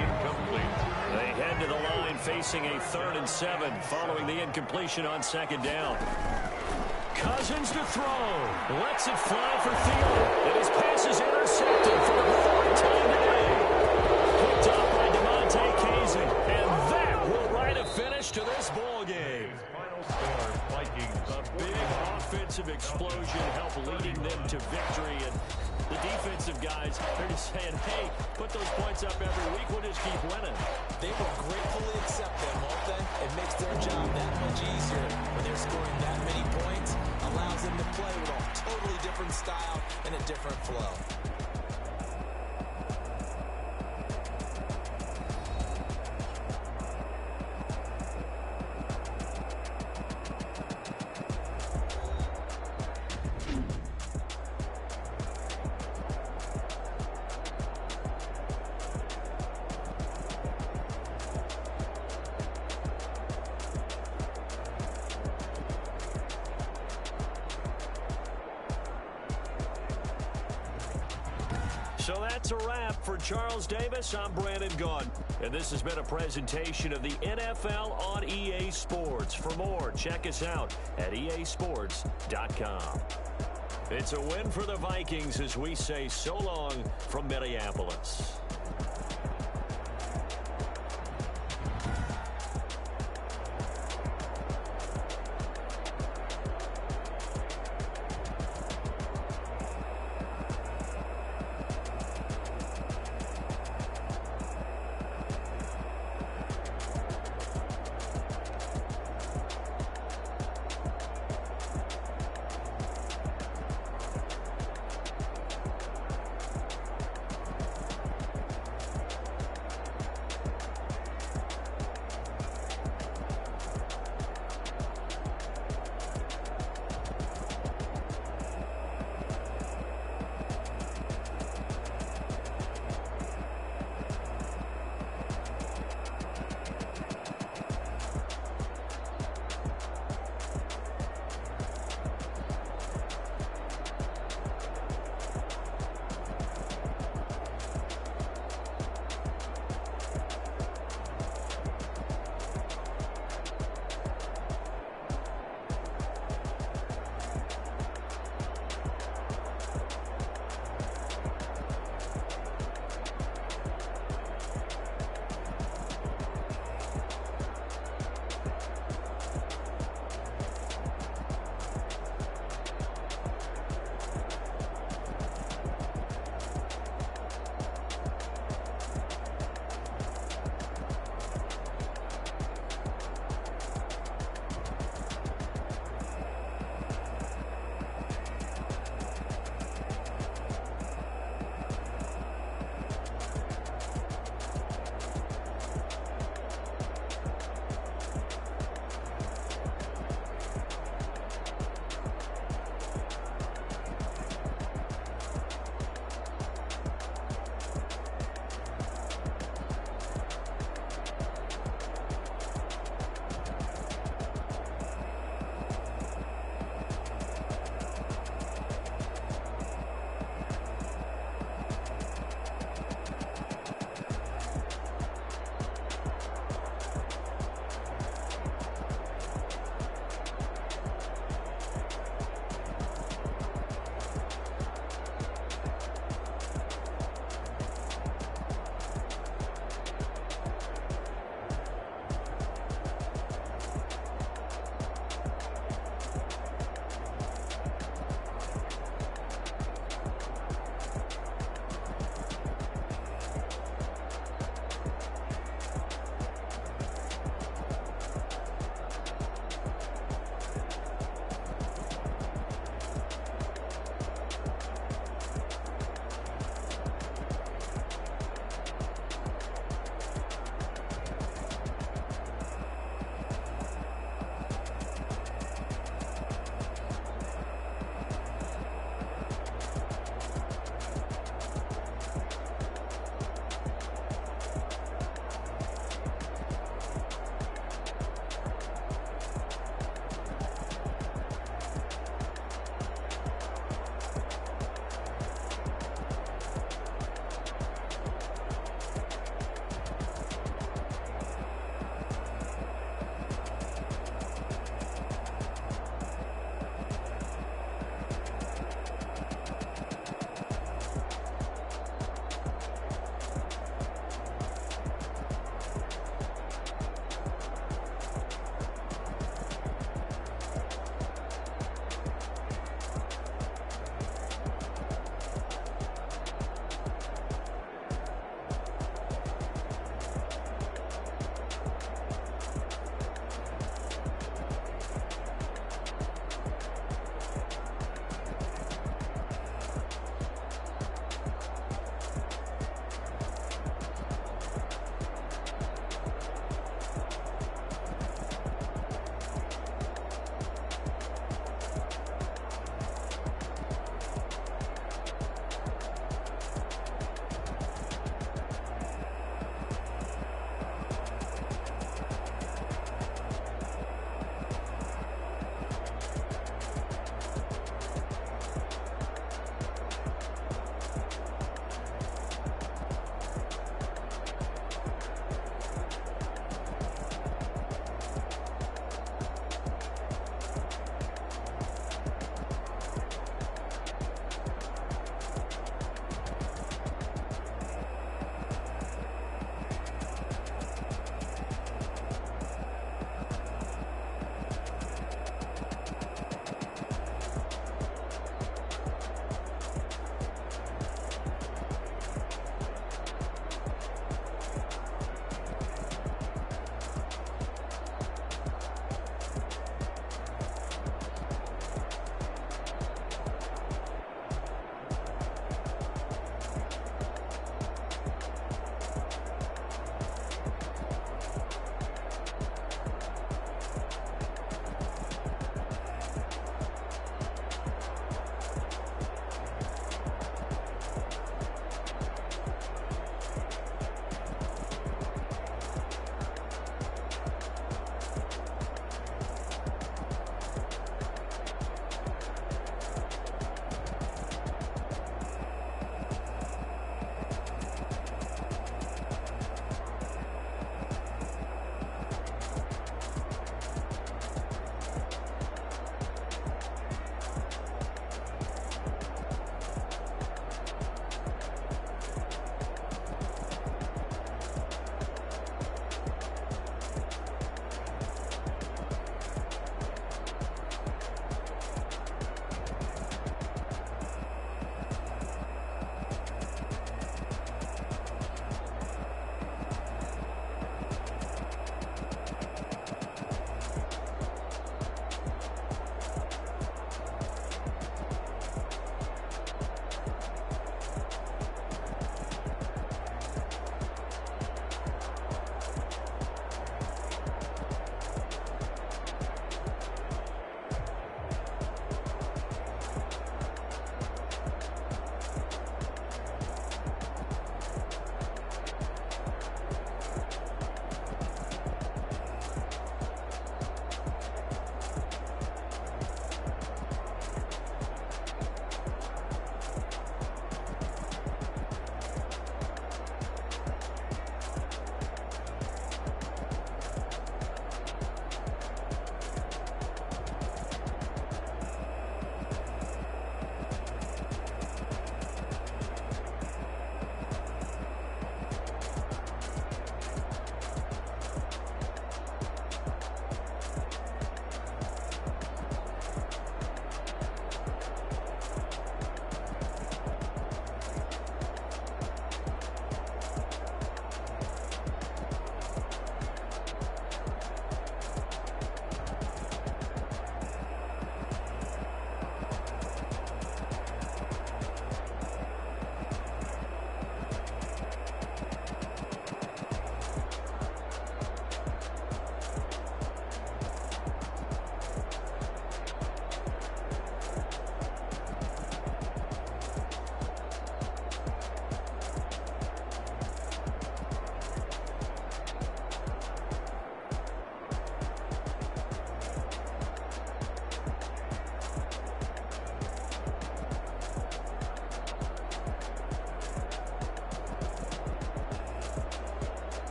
Incomplete. They head to the line facing a 3rd and 7 following the incompletion on 2nd down. Cousins to throw. Lets it fly for Thielen. And his pass is intercepted for the 4th time today. Picked up by DeMonte Casey. And that will write a finish to this ball game. Final score, Vikings. A big offensive explosion helped leading them to victory. And the defensive guys, they're just saying, hey, put those points up every week. We'll just keep winning. They will gratefully accept them, won't they? It makes their job that much easier when they're scoring that many points. Allows them to play with a totally different style and a different flow. So that's a wrap for Charles Davis. I'm Brandon Gaudin, and this has been a presentation of the NFL on EA Sports. For more, check us out at easports.com. It's a win for the Vikings as we say so long from Minneapolis.